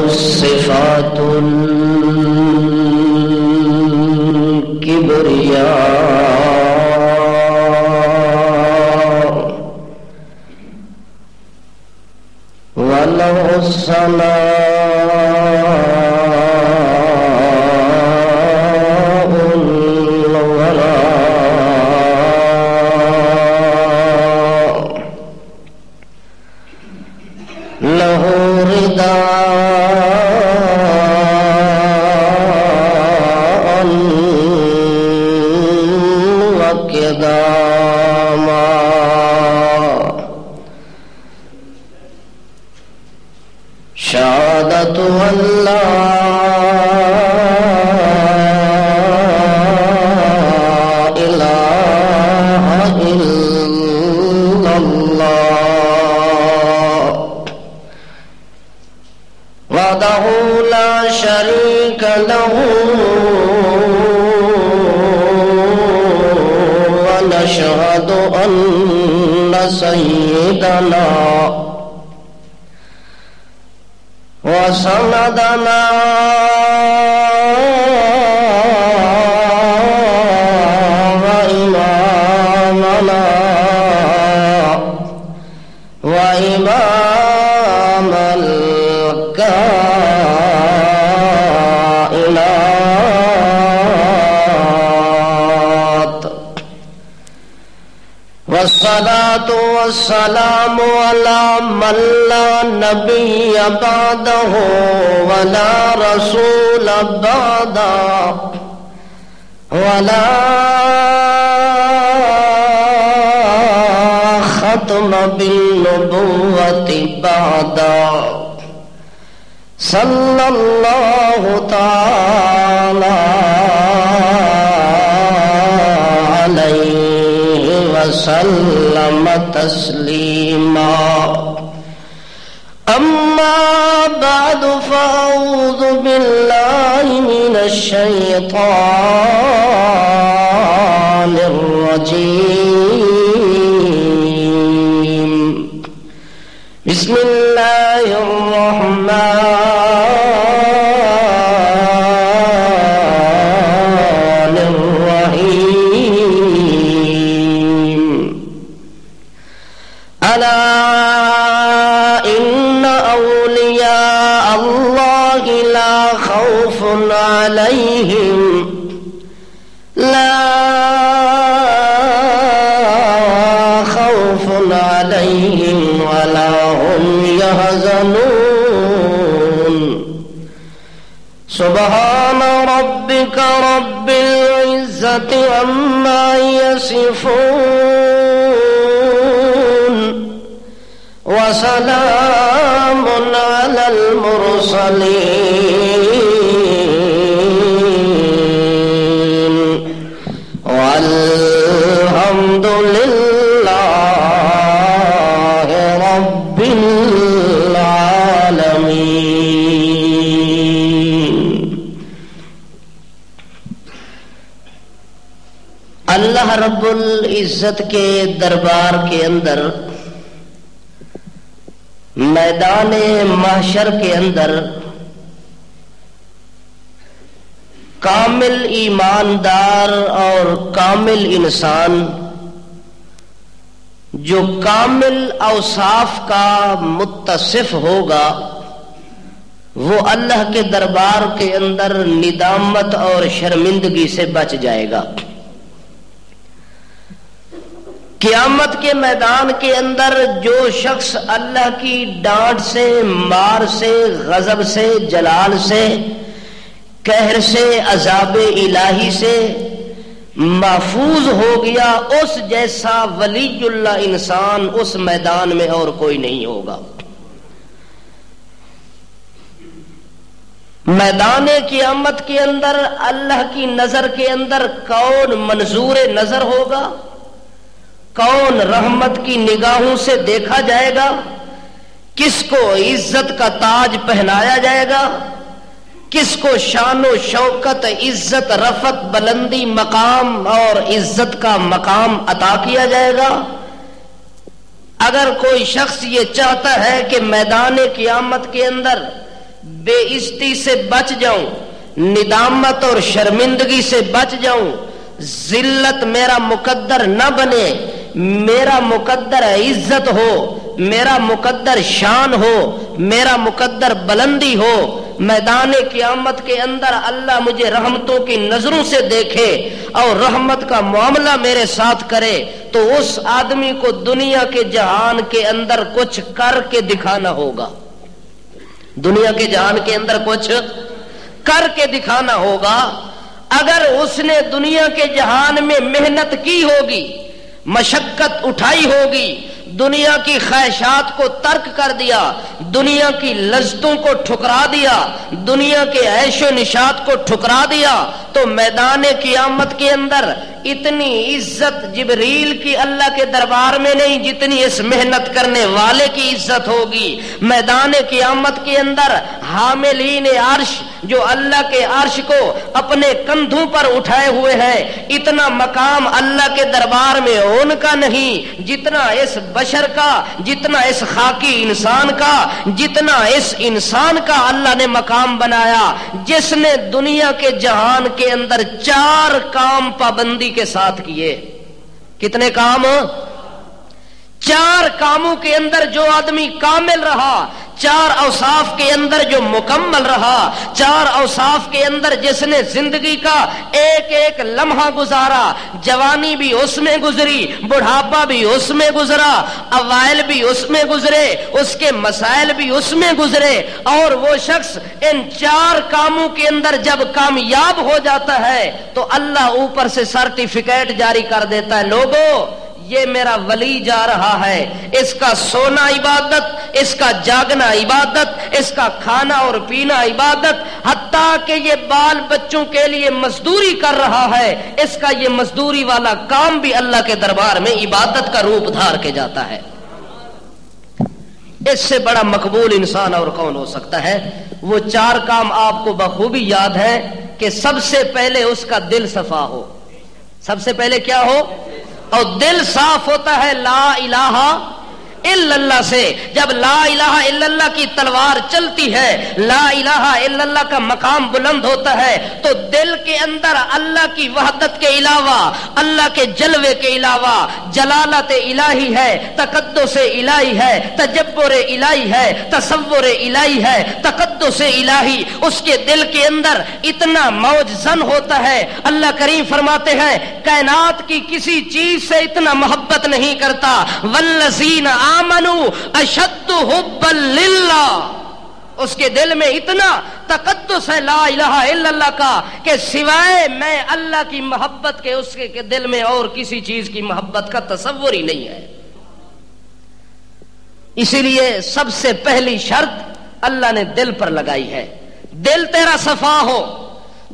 الصفات الكبرياء وله الثناء الولاء له رداء وكداما شهادة أن لا إله إلا الله وحده لا شريك له ونشهد أن سيدنا وسندنا وإمامنا وإمام الكائنات والصلاة والسلام على من لا نبي بعده ولا رسول بعده ولا ختم بالنبوة بعده صلى الله تعالى عليه وسلم تسليما أما بعد فأعوذ بالله من الشيطان الرجيم بسم الله الرحمن الرحيم ألا إن أولياء الله لا خوف عليهم ولا هم يحزنون سبحان ربك رب العزة عما يصفون وسلام على المرسلين والحمد لله رب العالمين. اللہ رب العزت کے دربار کے اندر میدان محشر کے اندر کامل ایماندار اور کامل انسان جو کامل اوصاف کا متصف ہوگا وہ اللہ کے دربار کے اندر ندامت اور شرمندگی سے بچ جائے گا. قیامت کے میدان کے اندر جو شخص اللہ کی ڈانٹ سے، مار سے، غضب سے، جلال سے، قہر سے، عذاب الہی سے محفوظ ہو گیا، اس جیسا ولی اللہ انسان اس میدان میں اور کوئی نہیں ہوگا. میدان قیامت کے اندر اللہ کی نظر کے اندر کون منظور نظر ہوگا، کون رحمت کی نگاہوں سے دیکھا جائے گا، کس کو عزت کا تاج پہنایا جائے گا، کس کو شان و شوکت، عزت، رفعت، بلندی، مقام اور عزت کا مقام عطا کیا جائے گا. اگر کوئی شخص یہ چاہتا ہے کہ میدان قیامت کے اندر بے عزتی سے بچ جاؤں، ندامت اور شرمندگی سے بچ جاؤں، ذلت میرا مقدر نہ بنے، میرا مقدر عزت ہو، میرا مقدر شان ہو، میرا مقدر بلندی ہو، میدان قیامت کے اندر اللہ مجھے رحمتوں کی نظروں سے دیکھے اور رحمت کا معاملہ میرے ساتھ کرے، تو اس آدمی کو دنیا کے جہان کے اندر کچھ کر کے دکھانا ہوگا، دنیا کے جہان کے اندر کچھ کر کے دکھانا ہوگا۔ اگر اس نے دنیا کے جہان میں محنت کی ہوگی، مشقت اٹھائی ہوگی، دنیا کی خواہشات کو ترک کر دیا، دنیا کی لذتوں کو ٹھکرا دیا، دنیا کے عیش و نشاط کو ٹھکرا دیا، تو میدان قیامت کے اندر اتنی عزت جبریل کی اللہ کے دربار میں نہیں جتنی اس محنت کرنے والے کی عزت ہوگی۔ میدان قیامت کے اندر حاملین عرش جو اللہ کے عرش کو اپنے کندھوں پر اٹھائے ہوئے ہیں، اتنا مقام اللہ کے دربار میں ان کا نہیں جتنا اس بشر کا، جتنا اس خاکی انسان کا، جتنا اس انسان کا اللہ نے مقام بنایا، جس نے دنیا کے جہان کے اندر 4 کام پابندی کے ساتھ کیے۔ کتنے کام؟ 4 کاموں کے اندر جو آدمی کامل رہا، 4 اوصاف کے اندر جو مکمل رہا، 4 اوصاف کے اندر جس نے زندگی کا ایک ایک لمحہ گزارا، جوانی بھی اس میں گزری، بڑھاپا بھی اس میں گزرا، اوائل بھی اس میں گزرے، اس کے مسائل بھی اس میں گزرے، اور وہ شخص ان 4 کاموں کے اندر جب کامیاب ہو جاتا ہے تو اللہ اوپر سے سرٹیفکیٹ جاری کر دیتا ہے، لوگوں یہ میرا ولی جا رہا ہے، اس کا سونا عبادت، اس کا جاگنا عبادت، اس کا کھانا اور پینا عبادت، حتیٰ کہ یہ بال بچوں کے لیے مزدوری کر رہا ہے، اس کا یہ مزدوری والا کام بھی اللہ کے دربار میں عبادت کا روپ دھار کے جاتا ہے۔ اس سے بڑا مقبول انسان اور کون ہو سکتا ہے؟ وہ 4 کام آپ کو بخوبی یاد ہے کہ سب سے پہلے اس کا دل صفا ہو۔ سب سے پہلے کیا ہو؟ اور دل صاف ہوتا ہے لا الہ الا اللہ سے۔ جب لا الہ الا اللہ کی تلوار چلتی ہے، لا الہ الا اللہ کا مقام بلند ہوتا ہے، تو دل کے اندر اللہ کی وحدت کے علاوہ، اللہ کے جلوے کے علاوہ جلالت الہی ہے، تقدس الہی ہے، تجبر الہی ہے، تصور الہی ہے، تقدس الہی اس کے دل کے اندر اتنا موج زن ہوتا ہے۔ اللہ کریم فرماتے ہیں کائنات کی کسی چیز سے اتنا محبت نہیں کرتا، والذین آمنوا اشد حبا للہ، اس کے دل میں اتنا تقدس ہے لا الہ الا اللہ کا کہ سوائے میں اللہ کی محبت کے اس کے دل میں اور کسی چیز کی محبت کا تصور ہی نہیں ہے۔ اسی لیے سب سے پہلی شرط اللہ نے دل پر لگائی ہے، دل تیرا صفا ہو۔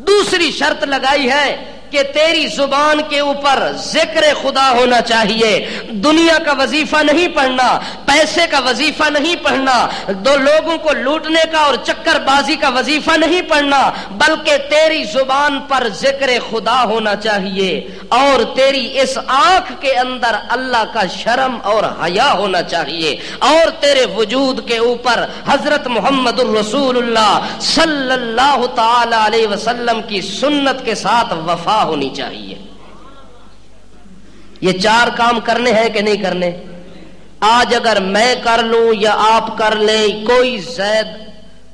دوسری شرط لگائی ہے کہ تیری زبان کے اوپر ذکر خدا ہونا چاہیے، دنیا کا وظیفہ نہیں پڑھنا، پیسے کا وظیفہ نہیں پڑھنا، دو لوگوں کو لوٹنے کا اور چکر بازی کا وظیفہ نہیں پڑھنا، بلکہ تیری زبان پر ذکر خدا ہونا چاہیے، اور تیری اس آنکھ کے اندر اللہ کا شرم اور حیا ہونا چاہیے، اور تیرے وجود کے اوپر حضرت محمد الرسول اللہ صلی اللہ تعالی علیہ وسلم کی سنت کے ساتھ وفا ہونی چاہیے۔ یہ 4 کام کرنے ہیں کہ نہیں کرنے؟ آج اگر میں کر لوں یا آپ کر لیں، کوئی زید،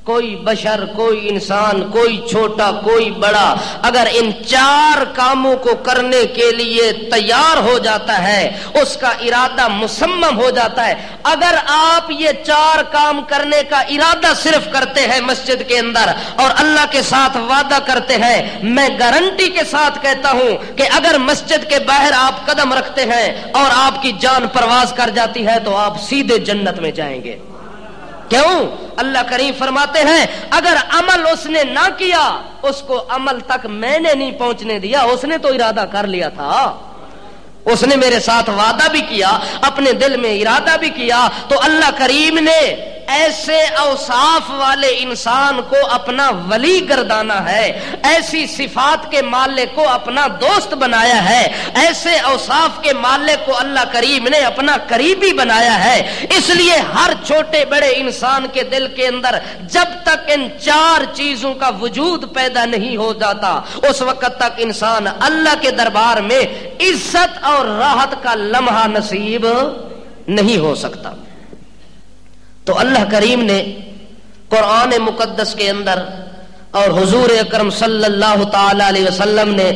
کوئی بشر، کوئی انسان، کوئی چھوٹا، کوئی بڑا، اگر ان 4 کاموں کو کرنے کے لیے تیار ہو جاتا ہے، اس کا ارادہ مصمم ہو جاتا ہے، اگر آپ یہ 4 کام کرنے کا ارادہ صرف کرتے ہیں مسجد کے اندر اور اللہ کے ساتھ وعدہ کرتے ہیں، میں گارنٹی کے ساتھ کہتا ہوں کہ اگر مسجد کے باہر آپ قدم رکھتے ہیں اور آپ کی جان پرواز کر جاتی ہے تو آپ سیدھے جنت میں جائیں گے۔ کیوں؟ اللہ کریم فرماتے ہیں اگر عمل اس نے نہ کیا، اس کو عمل تک میں نے نہیں پہنچنے دیا، اس نے تو ارادہ کر لیا تھا، اس نے میرے ساتھ وعدہ بھی کیا، اپنے دل میں ارادہ بھی کیا، تو اللہ کریم نے ایسے اوصاف والے انسان کو اپنا ولی گردانا ہے، ایسی صفات کے مالک کو اپنا دوست بنایا ہے، ایسے اوصاف کے مالک کو اللہ کریم نے اپنا قریبی بنایا ہے۔ اس لیے ہر چھوٹے بڑے انسان کے دل کے اندر جب تک ان 4 چیزوں کا وجود پیدا نہیں ہو جاتا اس وقت تک انسان اللہ کے دربار میں عزت اور راحت کا لمحہ نصیب نہیں ہو سکتا۔ تو اللہ کریم نے قرآن مقدس کے اندر اور حضور اکرم صلی اللہ تعالی علیہ وسلم نے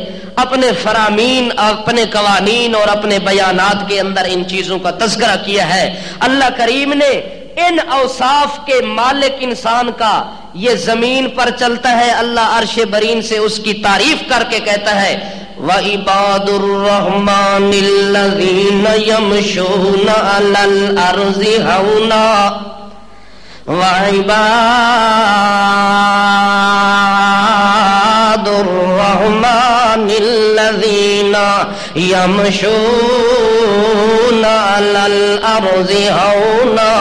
اپنے فرامین، اپنے قوانین اور اپنے بیانات کے اندر ان چیزوں کا تذکرہ کیا ہے۔ اللہ کریم نے ان اوصاف کے مالک انسان کا یہ زمین پر چلتا ہے، اللہ عرش برین سے اس کی تعریف کر کے کہتا ہے وَعِبَادُ الرَّحْمَنِ الَّذِينَ يَمْشُونَ عَلَى الْأَرْضِ هَوْنًا وَعِبَادُ الرَّحْمَنِ الَّذِينَ يَمْشُونَ عَلَى الْأَرْضِ هَوْنًا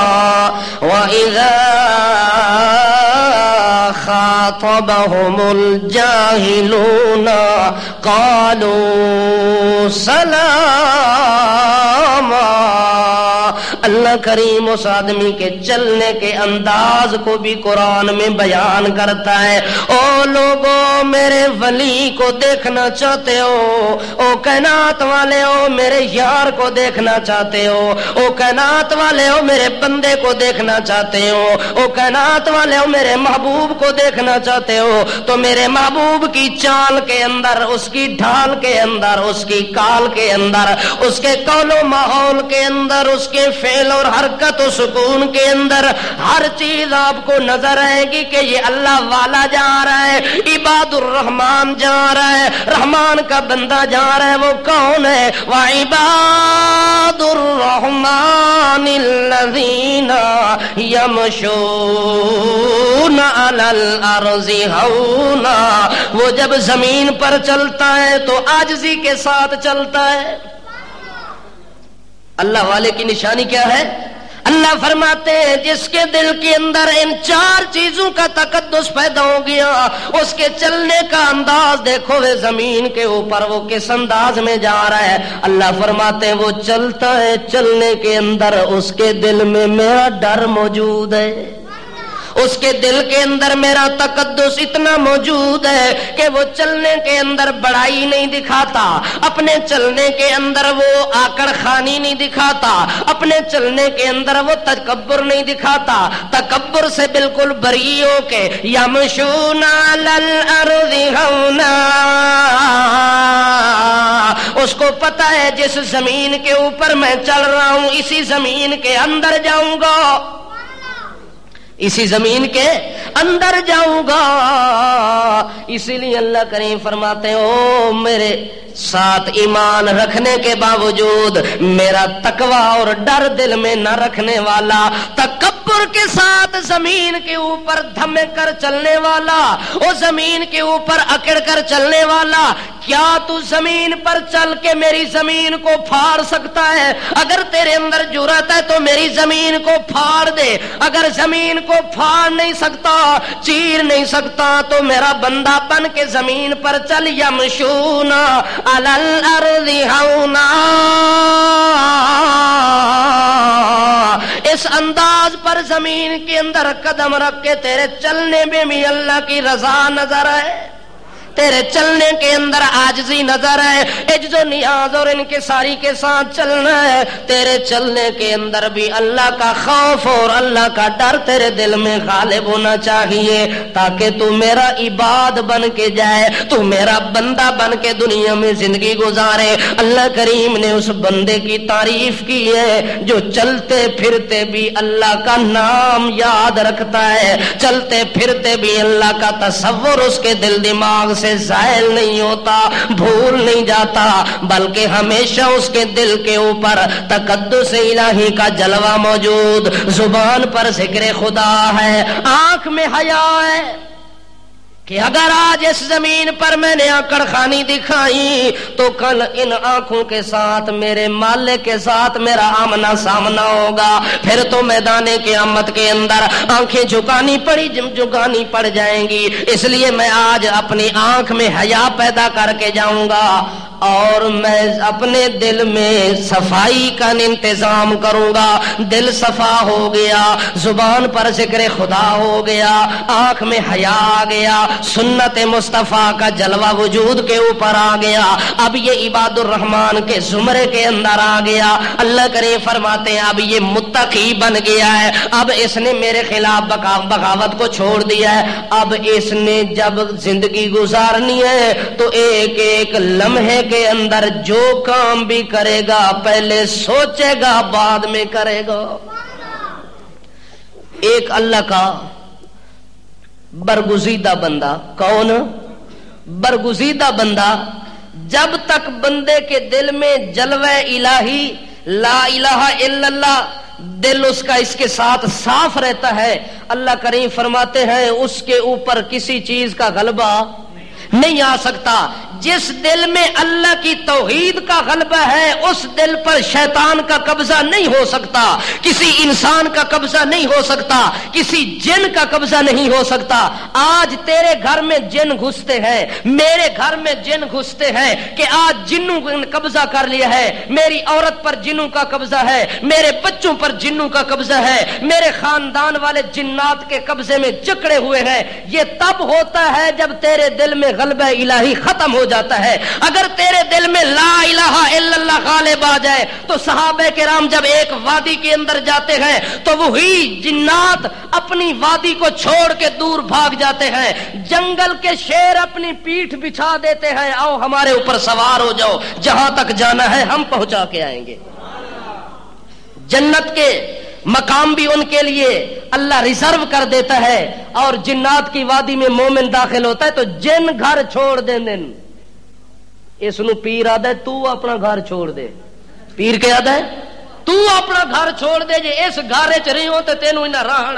وَإِذَا خاطبهم الجاهلون قالوا سلاما۔ اللہ کریم اس آدمی کے چلنے کے انداز کو بھی قرآن میں بیان کرتا ہے۔ او لوگوں، میرے ولی کو دیکھنا چاہتے ہو، او کائنات والے ہو میرے یار کو دیکھنا چاہتے ہو، او کائنات والے ہو میرے بندے کو دیکھنا چاہتے ہو، او کائنات والے ہو میرے محبوب کو دیکھنا چاہتے ہو، تو میرے محبوب کی چال کے اندر، اس کی ڈھال کے اندر، اس کی کال کے اندر، اس کے قول و ماحول کے اندر، اس کے فعل اور حرکت و سکون کے اندر ہر چیز آپ کو نظر آئے گی کہ یہ اللہ والا جا رہا ہے، عباد الرحمان جا رہا ہے، رحمان کا بندہ جا رہا ہے۔ وہ کون ہے؟ وعباد الرحمن الذین یمشون علی الارض ہونا۔ وہ جب زمین پر چلتا ہے تو عاجزی کے ساتھ چلتا ہے۔ اللہ والے کی نشانی کیا ہے؟ اللہ فرماتے ہیں جس کے دل کے اندر ان 4 چیزوں کا تقدس پیدا ہو گیا، اس کے چلنے کا انداز دیکھو، وہ زمین کے اوپر وہ کس انداز میں جا رہا ہے۔ اللہ فرماتے ہیں وہ چلتا ہے، چلنے کے اندر اس کے دل میں میرا ڈر موجود ہے، اس کے دل کے اندر میرا تقدس اتنا موجود ہے کہ وہ چلنے کے اندر بڑائی نہیں دکھاتا، اپنے چلنے کے اندر وہ آکڑ خانی نہیں دکھاتا، اپنے چلنے کے اندر وہ تکبر نہیں دکھاتا، تکبر سے بالکل بری ہو کے یمشون علی الارض ہونا۔ اس کو پتا ہے جس زمین کے اوپر میں چل رہا ہوں اسی زمین کے اندر جاؤں گا، اسی زمین کے اندر جاؤں گا۔ اسی لیے اللہ کریم فرماتے ہیں او میرے ساتھ ایمان رکھنے کے باوجود میرا تقوی اور ڈر دل میں نہ رکھنے والا، تکبر کے ساتھ زمین کے اوپر دھمک کر چلنے والا، وہ زمین کے اوپر اکڑ کر چلنے والا، کیا تو زمین پر چل کے میری زمین کو پھاڑ سکتا ہے؟ اگر تیرے اندر جرأت ہے تو میری زمین کو پھاڑ دے، اگر زمین کو پھاڑ نہیں سکتا، چیر نہیں سکتا، تو میرا بندہ بن کے زمین پر چل۔ یمشون علی الارض ہونا، اس انداز پر زمین کے اندر قدم رکھ کے تیرے چلنے میں بھی اللہ کی رضا نظر ہے، تیرے چلنے کے اندر عاجزی نظر ہے، عجز و نیاز اور انکساری کے ساتھ چلنا ہے، تیرے چلنے کے اندر بھی اللہ کا خوف اور اللہ کا ڈر تیرے دل میں غالب ہونا چاہیے، تاکہ تو میرا عباد بن کے جائے، تو میرا بندہ بن کے دنیا میں زندگی گزارے۔ اللہ کریم نے اس بندے کی تعریف کی ہے جو چلتے پھرتے بھی اللہ کا نام یاد رکھتا ہے، چلتے پھرتے بھی اللہ کا تصور اس کے دل دماغ سے زائل نہیں ہوتا، بھول نہیں جاتا، بلکہ ہمیشہ اس کے دل کے اوپر تقدس الہی کا جلوہ موجود، زبان پر ذکر خدا ہے، آنکھ میں حیا ہے۔ کہ اگر آج اس زمین پر میں نے آکڑ خانی دکھائی تو کل ان آنکھوں کے ساتھ میرے مالک کے ساتھ میرا آمنا سامنا ہوگا، پھر تو میدان قیامت کے اندر آنکھیں جھکانی پڑ جائیں گی۔ اس لیے میں آج اپنی آنکھ میں حیا پیدا کر کے جاؤں گا اور میں اپنے دل میں صفائی کا انتظام کروں گا۔ دل صفا ہو گیا، زبان پر ذکر خدا ہو گیا، آنکھ میں حیا آ گیا، سنت مصطفیٰ کا جلوہ وجود کے اوپر آ گیا، اب یہ عباد الرحمن کے زمرے کے اندر آ گیا۔ اللہ کریم فرماتے ہیں اب یہ متقی بن گیا ہے، اب اس نے میرے خلاف بغاوت کو چھوڑ دیا ہے۔ اب اس نے جب زندگی گزارنی ہے تو ایک ایک لمحے کے اندر جو کام بھی کرے گا پہلے سوچے گا بعد میں کرے گا۔ ایک اللہ کا برگزیدہ بندہ، کون؟ برگزیدہ بندہ، جب تک بندے کے دل میں جلوہ الہی لا الہ الا اللہ دل اس کا اس کے ساتھ صاف رہتا ہے، اللہ کریم فرماتے ہیں اس کے اوپر کسی چیز کا غلبہ نہیں آ سکتا۔ جس دل میں اللہ کی توحید کا غلبہ ہے اس دل پر شیطان کا قبضہ نہیں ہو سکتا، کسی انسان کا قبضہ نہیں ہو سکتا، کسی جن کا قبضہ نہیں ہو سکتا۔ آج تیرے گھر میں جن گھستے ہیں، میرے گھر میں جن گھستے ہیں کہ آج جنوں نے قبضہ کر لیا ہے، میری عورت پر جنوں کا قبضہ ہے، میرے بچوں پر جنوں کا قبضہ ہے، میرے خاندان والے جنات کے قبضے میں جکڑے ہوئے ہیں۔ یہ تب ہوتا ہے جب تیرے دل میں غلبہ الہی ختم ہو جاتا ہے۔ اگر تیرے دل میں لا الہ الا اللہ غالب آ جائے تو صحابہ کرام جب ایک وادی کے اندر جاتے ہیں تو وہی جنات اپنی وادی کو چھوڑ کے دور بھاگ جاتے ہیں، جنگل کے شیر اپنی پیٹھ بچھا دیتے ہیں، آؤ ہمارے اوپر سوار ہو جاؤ، جہاں تک جانا ہے ہم پہنچا کے آئیں گے۔ جنت کے مقام بھی ان کے لیے اللہ ریزرو کر دیتا ہے، اور جنات کی وادی میں مومن داخل ہوتا ہے تو جن گھر چھوڑ دین، اس نو پیر آدھا ہے تو اپنا گھر چھوڑ دے، پیر کے آدھا ہے تو اپنا گھر چھوڑ دے، جے اس گھر چ رہی ہو تے تینوں انہاں رہن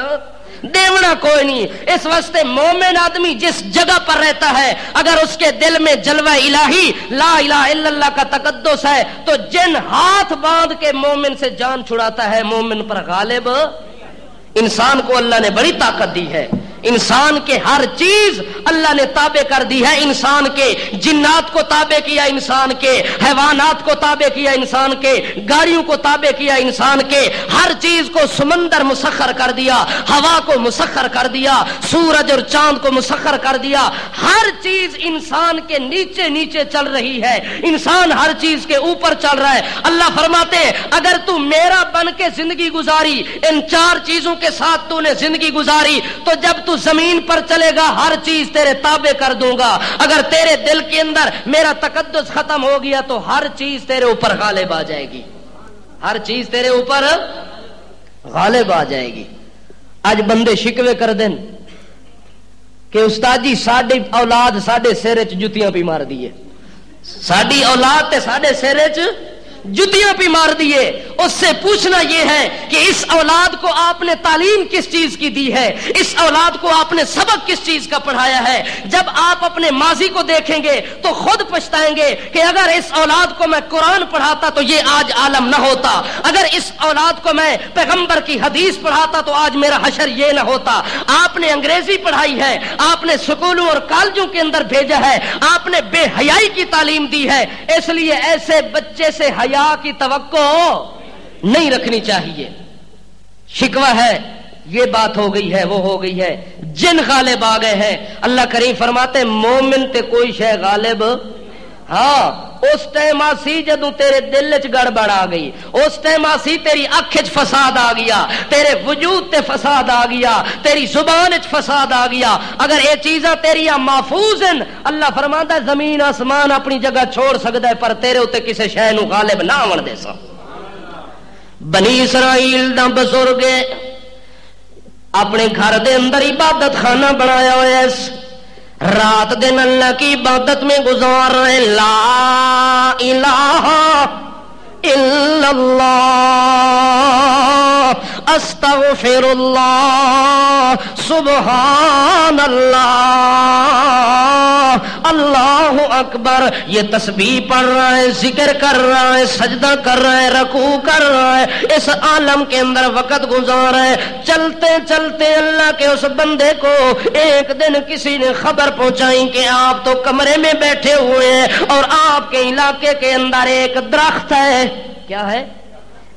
دیونا کوئی نہیں۔ اس واسطے مومن آدمی جس جگہ پر رہتا ہے اگر اس کے دل میں جلوہ الہی لا الہ الا اللہ کا تقدس ہے تو جن ہاتھ باندھ کے مومن سے جان چھڑاتا ہے، مومن پر غالب۔ انسان کو اللہ نے بڑی طاقت دی ہے، انسان کے ہر چیز اللہ نے تابع کر دی ہے، انسان کے جنات کو تابع کیا، انسان کے حیوانات کو تابع کیا، انسان کے گاڑیوں کو تابع کیا، انسان کے ہر چیز کو سمندر مسخر کر دیا، ہوا کو مسخر کر دیا، سورج اور چاند کو مسخر کر دیا، ہر چیز انسان کے نیچے نیچے چل رہی ہے، انسان ہر چیز کے اوپر چل رہا ہے۔ اللہ فرماتے ہیں اگر تو میرا بن کے زندگی گزاری، ان چار چیزوں کے ساتھ تو نے زندگی گزاری تو جب تو زمین پر چلے گا ہر چیز تیرے تابع کر دوں گا۔ اگر تیرے دل کے اندر میرا تقدس ختم ہو گیا تو ہر چیز تیرے اوپر غالب آ جائے گی، ہر چیز تیرے اوپر غالب آ جائے گی۔ آج بندے شکوے کر دیں کہ استاد جی ساڈی اولاد ساڈے سر چ جتیاں پی مار دیے، ساڈی اولاد تے ساڈے سر چ جتیاں پی مار دیے۔ اس سے پوچھنا یہ ہے کہ اس اولاد کو آپ نے تعلیم کس چیز کی دی ہے، اس اولاد کو آپ نے سبق کس چیز کا پڑھایا ہے۔ جب آپ اپنے ماضی کو دیکھیں گے تو خود پچھتائیں گے کہ اگر اس اولاد کو میں قرآن پڑھاتا تو یہ آج عالم نہ ہوتا، اگر اس اولاد کو میں پیغمبر کی حدیث پڑھاتا تو آج میرا حشر یہ نہ ہوتا۔ آپ نے انگریزی پڑھائی ہے، آپ نے سکولوں اور کالجوں کے اندر بھیجا ہے، آپ نے بے حیائی کی تعلیم دی ہے، اس لیے ایسے بچے سے حیا کی توقع نہیں رکھنی چاہیے۔ شکوہ ہے، یہ بات ہو گئی ہے، وہ ہو گئی ہے، جن غالب آ گئے ہیں۔ اللہ کریم فرماتے ہیں مومن تے کوئی شے غالب، ہاں اس ٹائم آسی جدوں تیرے دل چ گڑبڑ آ گئی، اس ٹائم آسی تیری اکھ چ فساد آ گیا، تیرے وجود تے فساد آ گیا، تیری زبان چ فساد آ گیا۔ اگر یہ چیزاں تیریاں محفوظ ہیں، اللہ فرماتا ہے زمین آسمان اپنی جگہ چھوڑ سکتا ہے پر تیرے اتنے کسی شے نو غالب نہ آون دے سا۔ بنی اسرائیل دا بزرگ اپنے گھر دے اندر عبادت خانہ بنایا ہوا ہے، رات دن اللہ کی عبادت میں گزار رہے، لا الہ الا اللہ، استغفر اللہ، سبحان اللہ، اللہ اکبر، یہ تسبیح پڑھ رہا ہے، ذکر کر رہا ہے، سجدہ کر رہا ہے، رکوع کر رہا ہے، اس عالم کے اندر وقت گزار رہا ہے۔ چلتے چلتے اللہ کے اس بندے کو ایک دن کسی نے خبر پہنچائی کہ آپ تو کمرے میں بیٹھے ہوئے ہیں اور آپ کے علاقے کے اندر ایک درخت ہے۔ کیا ہے؟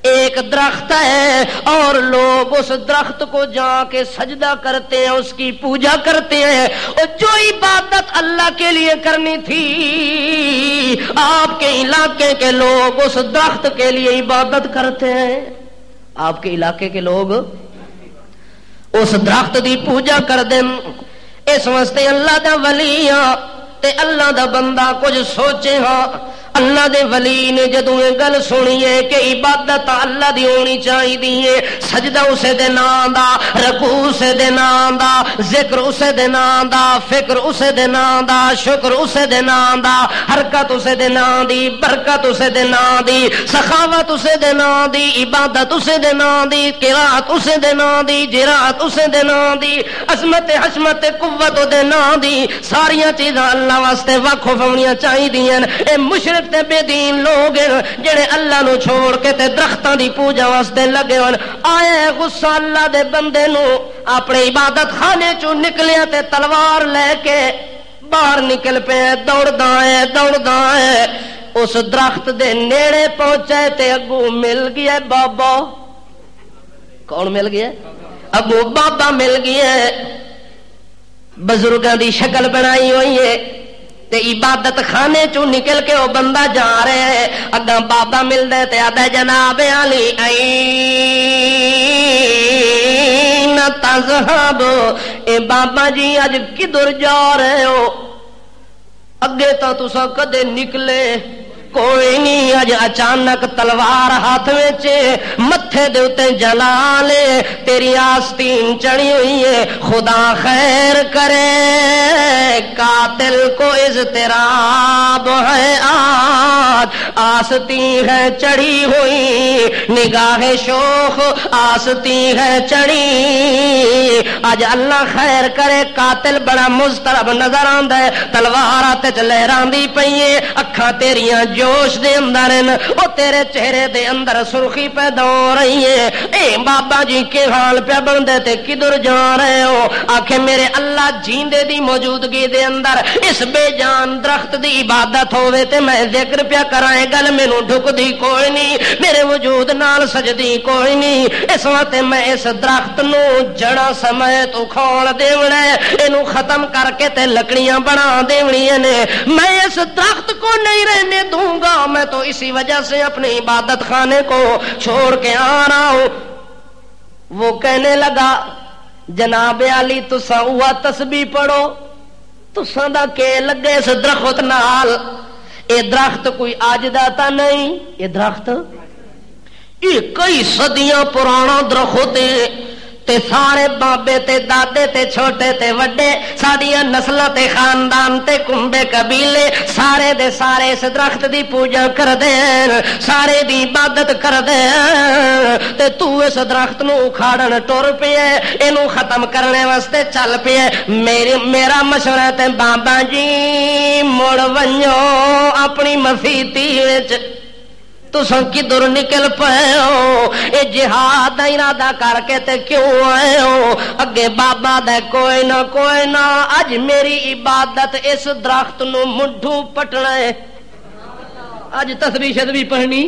ایک درخت ہے، اور لوگ اس درخت کو جا کے سجدہ کرتے ہیں، اس کی پوجا کرتے ہیں، اور جو عبادت اللہ کے لیے کرنی تھی آپ کے علاقے کے لوگ اس درخت کے لیے عبادت کرتے ہیں۔ آپ کے علاقے کے لوگ اس درخت دی پوجا کر دیں۔ اس واسطے اللہ دا ولی تے اللہ دا بندہ کچھ سوچے ہاں۔ اللہ دے ولی نے جدوں یہ گل سنی ہے کہ عبادت اللہ دی ہونی چاہیے، سجدہ اسے دے نام دا، رکوع اسے دے نام دا، ذکر اسے دے نام دا، فکر اسے دے نام دا، شکر اسے دے نام دا، حرکت اسے دے نام دی، برکت اسے دے نام دی، سخاوت اسے دے نام دی، عبادت اسے دے نام دی، قرات اسے دے نام دی، جراحت اسے دے نام دی، عظمت حشمت قوت دے نام دی۔ ساریاں چیزاں اللہ واسطے وقف ہونیاں چاہیے۔ اے مشرک تے بے دین لوگ جڑے اللہ نو چھوڑ کے تے درختاں دی پوجا واسطے لگے ہون، آئے غصہ اللہ دے بندے نو اپنے عبادت خانے چوں نکلیا تے تلوار لے کے باہر نکل پے، دوڑدا ہے اس درخت دے نیڑے پہنچے تے اگوں مل گیا بابا۔ کون مل گیا؟ اگوں بابا مل گیا، بزرگاں دی شکل بنائی ہوئی ہے تے عبادت خانے چوں نکل کے وہ بندہ جا رہے ہے، اگاں بابا ملدا تے آدا جناب علی این تذهب، اے بابا جی اج کدھر جا رہے ہو؟ اگے تو تساں کدے نکلے کوئی نہیں، اج اچانک تلوار ہاتھ وچ متھے دے اوتے جلا لے، تیری آستین چڑھی ہوئی ہے، خدا خیر کرے قاتل کو اضطراب ہے آج، آستی ہے چڑھی ہوئی نگاہ شوخ، آستی ہے چڑھی، اج اللہ خیر کرے قاتل بڑا مضطرب نظر آندا ہے، تلوار ہاتھ وچ لہراندی پئی ہے، اکھاں تیریاں جوش دے اندر او تیرے چہرے دے اندر سرخی پیدا ہو رہی ہے۔ اے بابا جی کے حال پہ بندے تے کدھر جا رہے ہو؟ آکھے میرے اللہ جیندے دی موجودگی دے اندر اس بے جان درخت دی عبادت ہوے تے میں ذکر پیا کرائے گل مینوں ڈھک دی کوئی نہیں، میرے وجود نال سجدی کوئی نہیں، اس واسطے میں اس درخت نو جڑا سمیت اکھاڑ دیونا ہے، اینو ختم کر کے تے لکڑیاں بنا دیونیاں نے، میں اس درخت کو نہیں رہنے دوں گا، میں تو اسی وجہ سے اپنی عبادت خانے کو چھوڑ کے آ رہا ہوں۔ وہ کہنے لگا جناب علی تساں ہوا تسبیح پڑھو، تساں دا کہ لگے اس درخت نال، اے درخت کوئی آج دا تا نہیں، یہ درخت یہ کئی صدیاں پرانا درخت ہے، تے سارے بابے تے دادے تے چھوٹے تے وڈے ساڈیاں نسلاں تے خاندان تے کنبے قبیلے سارے دے سارے اس درخت دی پوجا کردے ہیں، سارے دی عبادت کردے ہیں، تے تو اس درخت نو اکھاڑن ٹر پئے، اینو ختم کرنے واسطے چل پئے۔ میرا مشورہ تے بابا جی مڑ ونجو اپنی مسیتی وچ، تساں کدھر نکل پئے ہو؟ اے جہاد دا ارادہ کر کے تے کیوں آئے ہو؟ اگے بابا دے کوئی نہ اج میری عبادت اس درخت نو منڈو پٹنا ہے، اج تسبیح شدبی پڑھنی،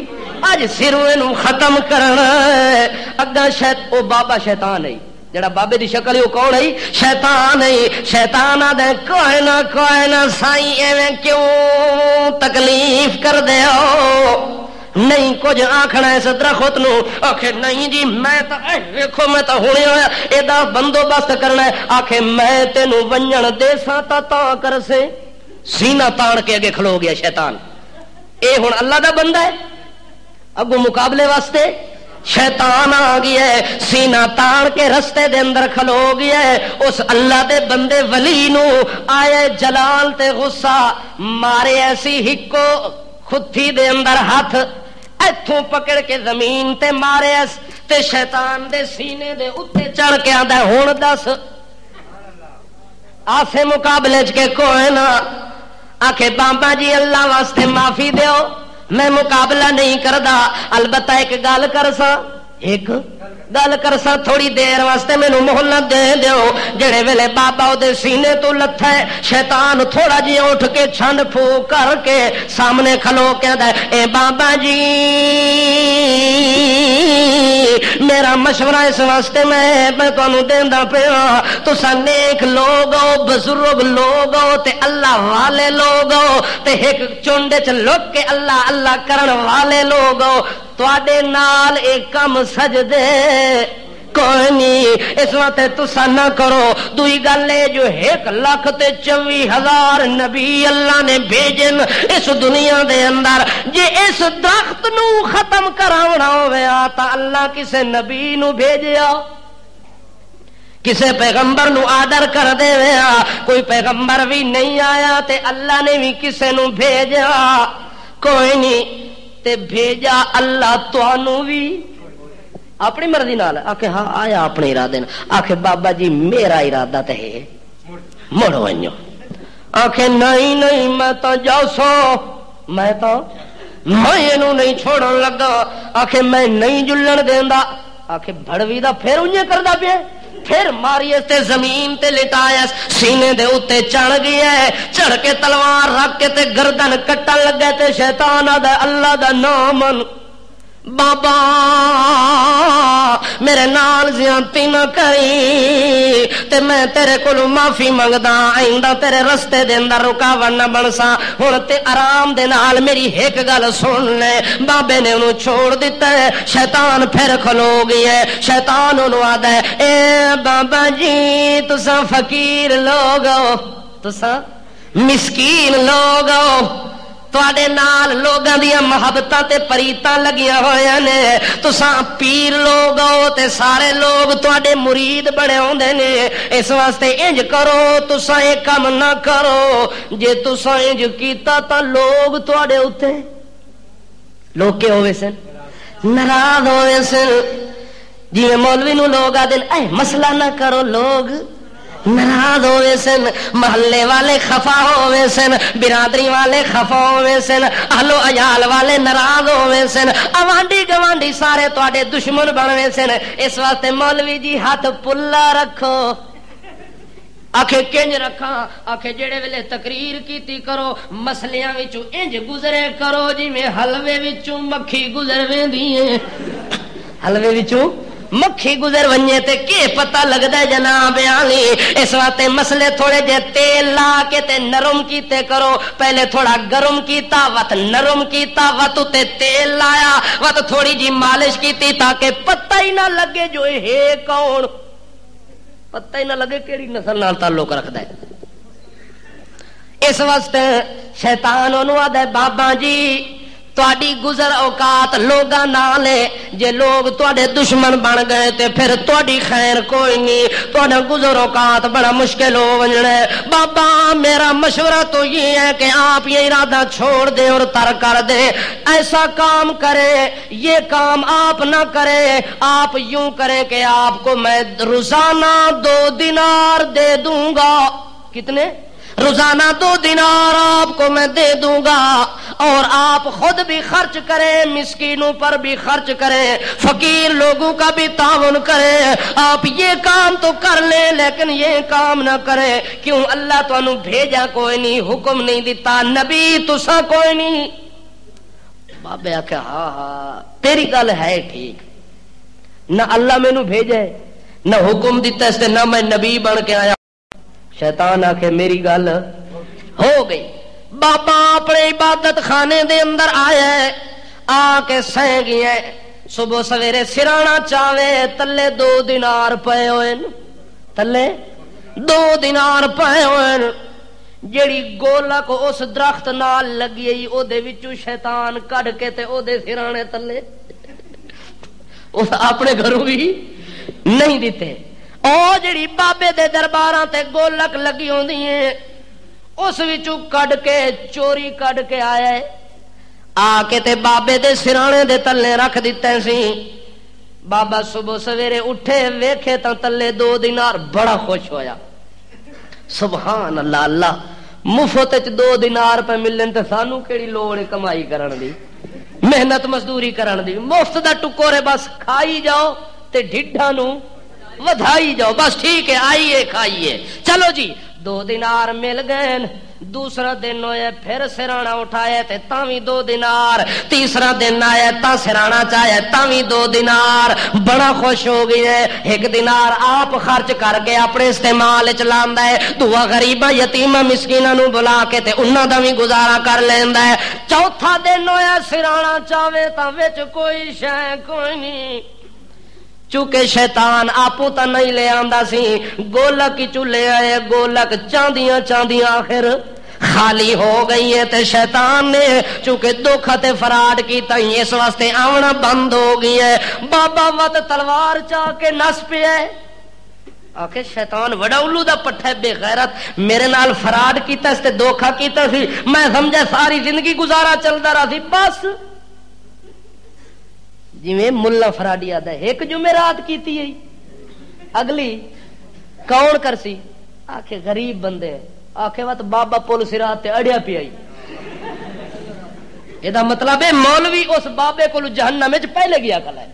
اج سروں نو ختم کرنا ہے۔ اگا او بابا شیطان ہے، جڑا بابے دی شکل ہے وہ کون ہے؟ شیطان ہے۔ شیطان آدھے کوئی نہ سائیں ایویں کیوں تکلیف کر دے ہو؟ نہیں کچھ آخنا اس درخت نو، آخے نہیں جی میں تو ویکھو میں تو ہونے ہویا ایدا بندوبست کرنا ہے، آخے میں تینوں ونجن دے سا تا کر سے سینہ تاڑ کے اگے کھلو گیا شیطان۔ اے ہن اللہ دا بندہ ہے، اگو مقابلے واسطے شیطان آ گیا ہے، سینہ تاڑ کے رستے دے اندر کھلو گیا ہے۔ اس اللہ دے بندے ولی نو آئے جلال تے غصہ مارے ایسی ہکو خدھی دے اندر ہاتھ ایتھوں پکڑ کے زمین تے مارے اس تے شیطان دے سینے دے اتے چڑھ کے آندا ہن دس آسے مقابلے چ کے کوئی نہ آکھے بابا جی اللہ واسطے معافی دیو میں مقابلہ نہیں کردا، البتہ ایک گل کرساں، ایک گل کرساں تھوڑی دیر واسطے مینوں مہلت دے دیو۔ جڑے ویلے بابا او دے سینے تو لتھا ہے، شیطان تھوڑا جی اٹھ کے چھنڈ پھونک کر کے سامنے کھلو کے آندا ہے اے بابا جی میرا مشورہ اس واسطے میں تانوں دیندا پیا، تساں نیک لوگ ہو، بزرگ لوگ ہو تے اللہ والے لوگ ہو تے ایک چنڈ چ لک کے اللہ اللہ کرن والے لوگ ہو، تواڈے نال ایک کم سجدے کوئی نہیں، اس واسطے تسا نہ کرو۔ دوئی گل ہے جو 1,24,000 نبی اللہ نے بھیجن اس دنیا دے اندر، جے اس درخت نو ختم کراونا ہویا تا اللہ کسے نبی نو بھیجیا، کسے پیغمبر نو آرڈر کر دے ویا، کوئی پیغمبر بھی نہیں آیا تے اللہ نے بھی کسے نو بھیجا کوئی نہیں، تے بھیجا اللہ تانوں بھی اپنی مرضی نال۔ آکھے ہاں آیا اپنے ارادے نال، آکھے بابا جی میرا ارادہ تے ہے مڑو ونجو، آکھے نہیں نہیں میں تو جاسو میں اینو نہیں چھوڑن لگا، آکھے میں نہیں جلن دیندا، آکھے بھڑوی دا پھر انجے کردا پیا، پھر ماری اس تے زمین تے لٹایا، سینے دے اوتے چڑھ گیا ہے، چڑھ کے تلوار رکھ کے تے گردن کٹن لگا تے شیطان آدا اللہ دا نام بابا میرے نال زیادتی نہ کری تے میں تیرے کولوں معافی منگدا، آئندہ تیرے رستے دے اندر رکاوٹ نہ بنسا، ہن تے آرام دے نال میری ایک گل سن لے۔ بابے نے انہوں چھوڑ دیتا ہے، شیطان پھر کھلو گیا ہے، شیطان انہوں آدا ہے اے بابا جی تساں فقیر لوگ ہو، تساں مسکین لوگ ہو، تواڈے نال لوگاں دیاں محبتاں تے پریتاں لگیاں ہویاں نے، تساں پیر لوگ ہو تے سارے لوگ تواڈے مرید بنے ہوندے نے، اس واسطے انج کرو تساں اے کم نہ کرو، جے تساں انج کیتا تا لوگ تواڈے اوتے لوگ کے ہوئے سن ناراض ہوئے سن، جی مولوی نو لوگ آدن اے مسئلہ نہ کرو، لوگ ناراض ہوئے سن، محلے والے خفا ہوئے سن، برادری والے خفا ہوئے سن، اہل و عیال والے ناراض ہوئے سن، اوانڈی گوانڈی سارے تواڈے دشمن بنوے سن، اس واسطے مولوی جی ہاتھ پلا رکھو، آکھے کنج رکھا، آکھے جڑے ویلے تقریر کیتی کرو مسلیاں وچوں انج گزرے کرو جی میں حلوے وچوں مکھی گزر ویندی ہے، حلوے وچوں مکھی گزر ونجے تے کی پتہ لگدا ہے جناب علی، اس واسطے مسئلے تھوڑے جے تیل لا کے تے نرم کیتے کرو، پہلے تھوڑا گرم کیتا وت نرم کیتا وت تے تیل لایا وت تھوڑی جی مالش کیتی تاکہ پتہ ہی نہ لگے جو ہے کون، پتہ ہی نہ لگے کیڑی نسل نال تعلق رکھدا ہے۔ اس واسطے شیطان انہوں آدا ہے بابا جی تواڈی گزر اوقات لوگاں نال ہے، جے لوگ تواڈے دشمن بن گئے تے پھر تواڈی خیر کوئی نہیں، تواڈا گزر اوقات بڑا مشکل ہو وجنا ہے۔ بابا میرا مشورہ تو یہ ہے کہ آپ یہ ارادہ چھوڑ دیں اور ترک کر دیں، ایسا کام کریں، یہ کام آپ نہ کریں، آپ یوں کریں کہ آپ کو میں روزانہ 2 دینار دے دوں گا، کتنے؟ روزانہ 2 دینار آپ کو میں دے دوں گا، اور آپ خود بھی خرچ کریں، مسکینوں پر بھی خرچ کریں، فقیر لوگوں کا بھی تعاون کریں، آپ یہ کام تو کر لیں لیکن یہ کام نہ کریں، کیوں اللہ تو انہوں بھیجا کوئی نہیں، حکم نہیں دیتا، نبی تسا کوئی نہیں۔ بابے آکھے ہاں ہاں تیری گل ہے ٹھیک، نہ اللہ میں نو بھیجے نہ حکم دیتا اس سے نہ میں نبی بن کے آیا۔ شیطان آکھے میری گل ہو گئی، بابا اپنے عبادت خانے دے اندر آیا ہے، آ کے سہ گیا ہے، صبح سویرے سرانا چاہے تلے 2 دینار پے ہوئے، تلے 2 دینار پے ہوئے، جیڑی گولک اس درخت نال لگی او دے وچوں شیطان کڈ کے تے او دے سرانے تلے اس اپنے گھروں بھی نہیں دیتے، او جڑی بابے دے درباراں تے گولک لگی ہوندی ہیں اس وچوں کڈ کے چوری کڈ کے آیا ہے، آ کے تے بابے دے سرانے دے تلے رکھ دتے سی۔ بابا صبح سویرے اٹھے ویکھے تا تلے 2 دینار، بڑا خوش ہویا، سبحان اللہ اللہ مفت 2 دینار پہ ملن تے سانو کیڑی لوڑ ہے کمائی کرن دی محنت مزدوری کرن دی مفت دا ٹکورے بس کھائی جاؤ تے ڈھڈاں نو ودھائی جاؤ بس ٹھیک ہے آئیے کھائیے چلو جی 2 دینار مل گئے دوسرا دن ہوئے پھر سرانا اٹھائے تے تاوی 2 دینار تیسرا دن آئے تا سرانا چاہے تاوی 2 دینار بڑا خوش ہو گئی ہے 1 دینار آپ خرچ کر کے اپنے استعمال چلاندا ہے دعا غریباں یتیماں مسکیناں نو بلا کے تے انہاں دا وی گزارا کر لیندا ہے چوتھا دن ہویا سرانا چاہے تا وچ کوئی شے کوئی نہیں چونکہ شیطان آپو تا نہیں لے آندا سی گولک چو لے آئے گولک چاندیاں چاندیاں آخر خالی ہو گئی ہے تے شیطان نے چونکہ دھوکھا تے فراڈ کیتا ہی اس واسطے آونا بند ہو گئی ہے بابا وت تلوار چاہ کے نس پیا ہے آکے شیطان وڑا اولو دا پٹھا بے غیرت میرے نال فراڈ کیتا اس تے دھوکھا کیتا سی میں سمجھا ساری زندگی گزارا چلدا رہا سی بس جی میں ملا فراڈی آدھا ہے 1 جمعرات کیتی ہے اگلی کون کرسی آکھے غریب بندے آکھے وقت بابا پول سرات تے اڑیا پی آئی یہ مطلب ہے مولوی اس بابے کو جہنم میں پہلے گیا کلا ہے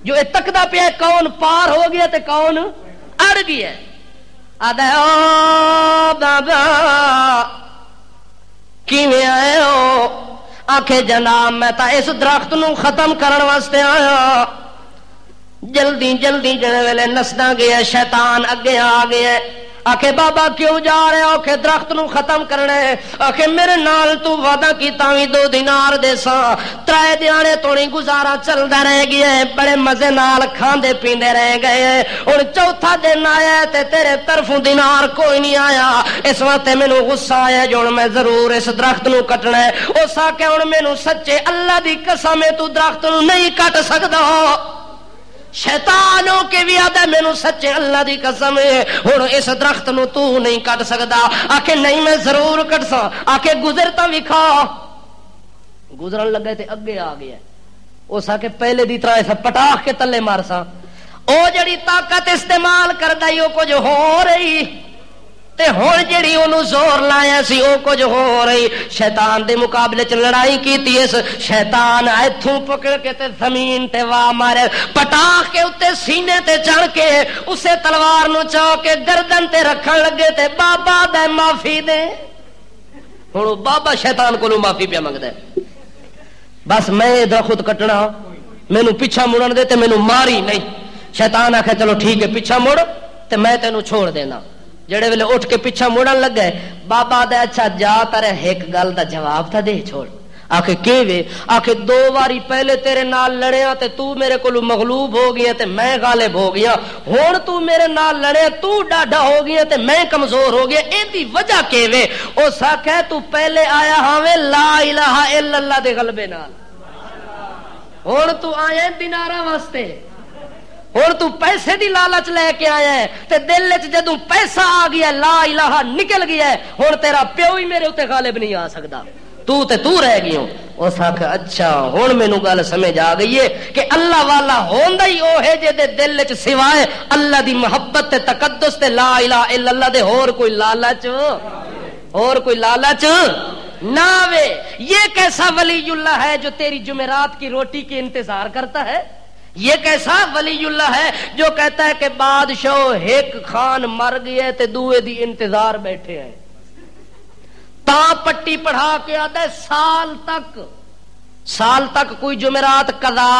جو یہ تکدا پیا کون پار ہو گیا تے کون اڑ گیا آدھا او بابا کیویں آئے ہو آکھے جناب میں تا اس درخت نو ختم کرن واسطے آیا جلدی جلدی جنے ویلے نسدا گیا شیطان اگے آ گیا آکھے بابا کیوں جا رہے ہو کہ درخت نو ختم کرنے آکھے میرے نال تو وعدہ کیتا وی 2 دینار دے سا 3 دیانے تو نہیں گزارا چلدا رہ گیا بڑے مزے نال کھاندے پیندے رہ گئے اور چوتھا دن آیا تے تیرے طرفوں دینار کوئی نہیں آیا اس واسطے مینوں غصہ آیا جو میں ضرور اس درخت نو کٹنا ہے اس آکھے ہن مینوں سچے اللہ دی قسم ہے تو درخت نو نہیں کٹ سکدا شیطانوں کے بھی آدھا مینوں سچے اللہ دی قسم ہے ہن اس درخت نو تو نہیں کٹ سکدا آکھے نہیں میں ضرور کٹ سا آکھے گزرتا وکھا گزرن لگے تے اگے آ گیا اس آکھے پہلے دی طرح ایسا پٹاخ کے تلے مارسا او جڑی طاقت استعمال کردا ای او کچھ ہو رہی تے ہن جڑی اونوں زور لایا سی او کچھ ہو رہی شیطان دے مقابلے چ لڑائی کیتی اس شیطان ایتھوں پکڑ کے تے زمین تے وا مارے پٹاخ کے اوتے سینے تے چڑھ کے اسے تلوار نو چا کے گردن تے رکھن لگے تے بابا دے معافی دے ہن بابا شیطان کولوں معافی پیا منگدا ہے بس میں درخت کٹنا مینوں پیچھا مڑن دے تے مینوں ماری نہیں شیطان آکھے چلو ٹھیک ہے پیچھا مڑ تے میں تینوں چھوڑ دینا جڑے ویلے اٹھ کے پیچھا مڑن لگ گئے بابا دے اچھا جا تارے ایک گل دا جواب تھا دے چھوڑ آکھے کیویں آکھے 2 واری پہلے تیرے نال لڑیا تے تو میرے کولو مغلوب ہو گیا تے میں غالب ہو گیا ہن تو میرے نال لڑے تو ڈاڈا ہو گیا تے میں کمزور ہو گیا ایندی وجہ کیویں او ساکھے تو پہلے آیا ہاویں لا الہ الا اللہ دے غلبے نال ہن تو آیا دیناراں واسطے ہن تو پیسے دی لالچ لے کے آیا ہے تے دل وچ جدوں پیسہ آ گیا لا الہ نکل گیا ہے ہن تیرا پیو ہی میرے اوتے غالب نہیں آ سکدا تو رہ گئی ہوں اس آکھے اچھا ہن مینوں گل سمجھ آ گئی ہے کہ اللہ والا ہوندا ہی او ہے جے دے دل وچ سوائے اللہ دی محبت تے تقدس تے لا الہ الا اللہ دے اور کوئی لالچ نہ وے یہ کیسا ولی اللہ ہے جو تیری جمعرات کی روٹی کے انتظار کرتا ہے یہ کیسا ولی اللہ ہے جو کہتا ہے کہ بادشاہ ایک خان مر گئے تے دوے دی انتظار بیٹھے ہیں تا پٹی پڑھا کے آتا ہے سال تک کوئی جمعرات قضا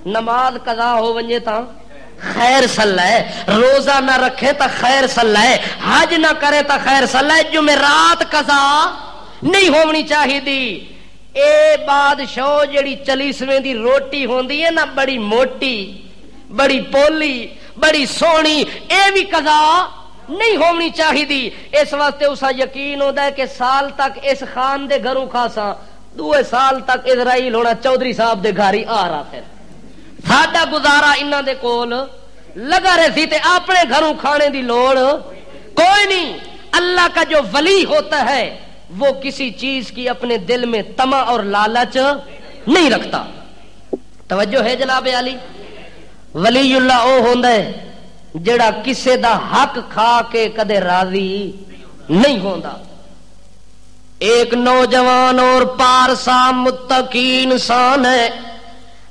نماز قضا ہو ونجے تا خیر صلاح ہے روزہ نہ رکھے تا خیر صلاح ہے حج نہ کرے تا خیر صلاح ہے جمعرات قضا نہیں ہونی چاہیے دی اے بادشاہ جڑی 40ویں دی روٹی ہوندی ہے نا بڑی موٹی بڑی پولی بڑی سونی اے بھی قضا نہیں ہونی چاہیے دی اس واسطے اسا یقین ہوتا ہے کہ سال تک اس خان دے گھروں کھاساں 2 سال تک اسرائیل ہونا چودھری صاحب دے گھر ہی آ رہا پھر ساڈا گزارا انہاں دے کول لگا رہے سی تے اپنے گھروں کھانے دی لوڑ کوئی نہیں اللہ کا جو ولی ہوتا ہے وہ کسی چیز کی اپنے دل میں طمع اور لالچ نہیں رکھتا توجہ ہے جناب علی ولی اللہ او ہوندا ہے جڑا کسے دا حق کھا کے کدے راضی نہیں ہوندا۔ ایک نوجوان اور پارسا متقی انسان ہے،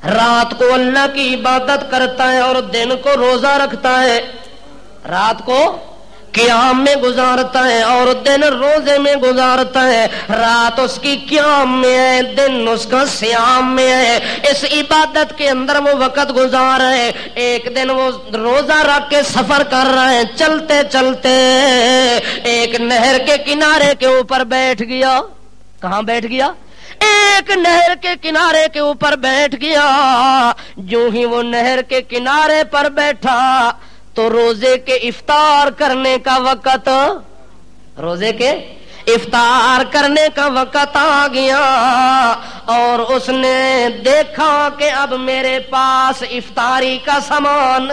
رات کو اللہ کی عبادت کرتا ہے اور دن کو روزہ رکھتا ہے، رات کو قیام میں گزارتا ہے اور دن روزے میں گزارتا ہے، رات اس کی قیام میں ہے، دن اس کا صیام میں ہے، اس عبادت کے اندر وہ وقت گزار رہا ہے۔ ایک دن وہ روزہ رکھ کے سفر کر رہا ہے، چلتے چلتے ایک نہر کے کنارے کے اوپر بیٹھ گیا۔ کہاں بیٹھ گیا؟ ایک نہر کے کنارے کے اوپر بیٹھ گیا۔ جو ہی وہ نہر کے کنارے پر بیٹھا تو روزے کے افطار کرنے کا وقت، روزے کے افطار کرنے کا وقت آ گیا، اور اس نے دیکھا کہ اب میرے پاس افطاری کا سامان،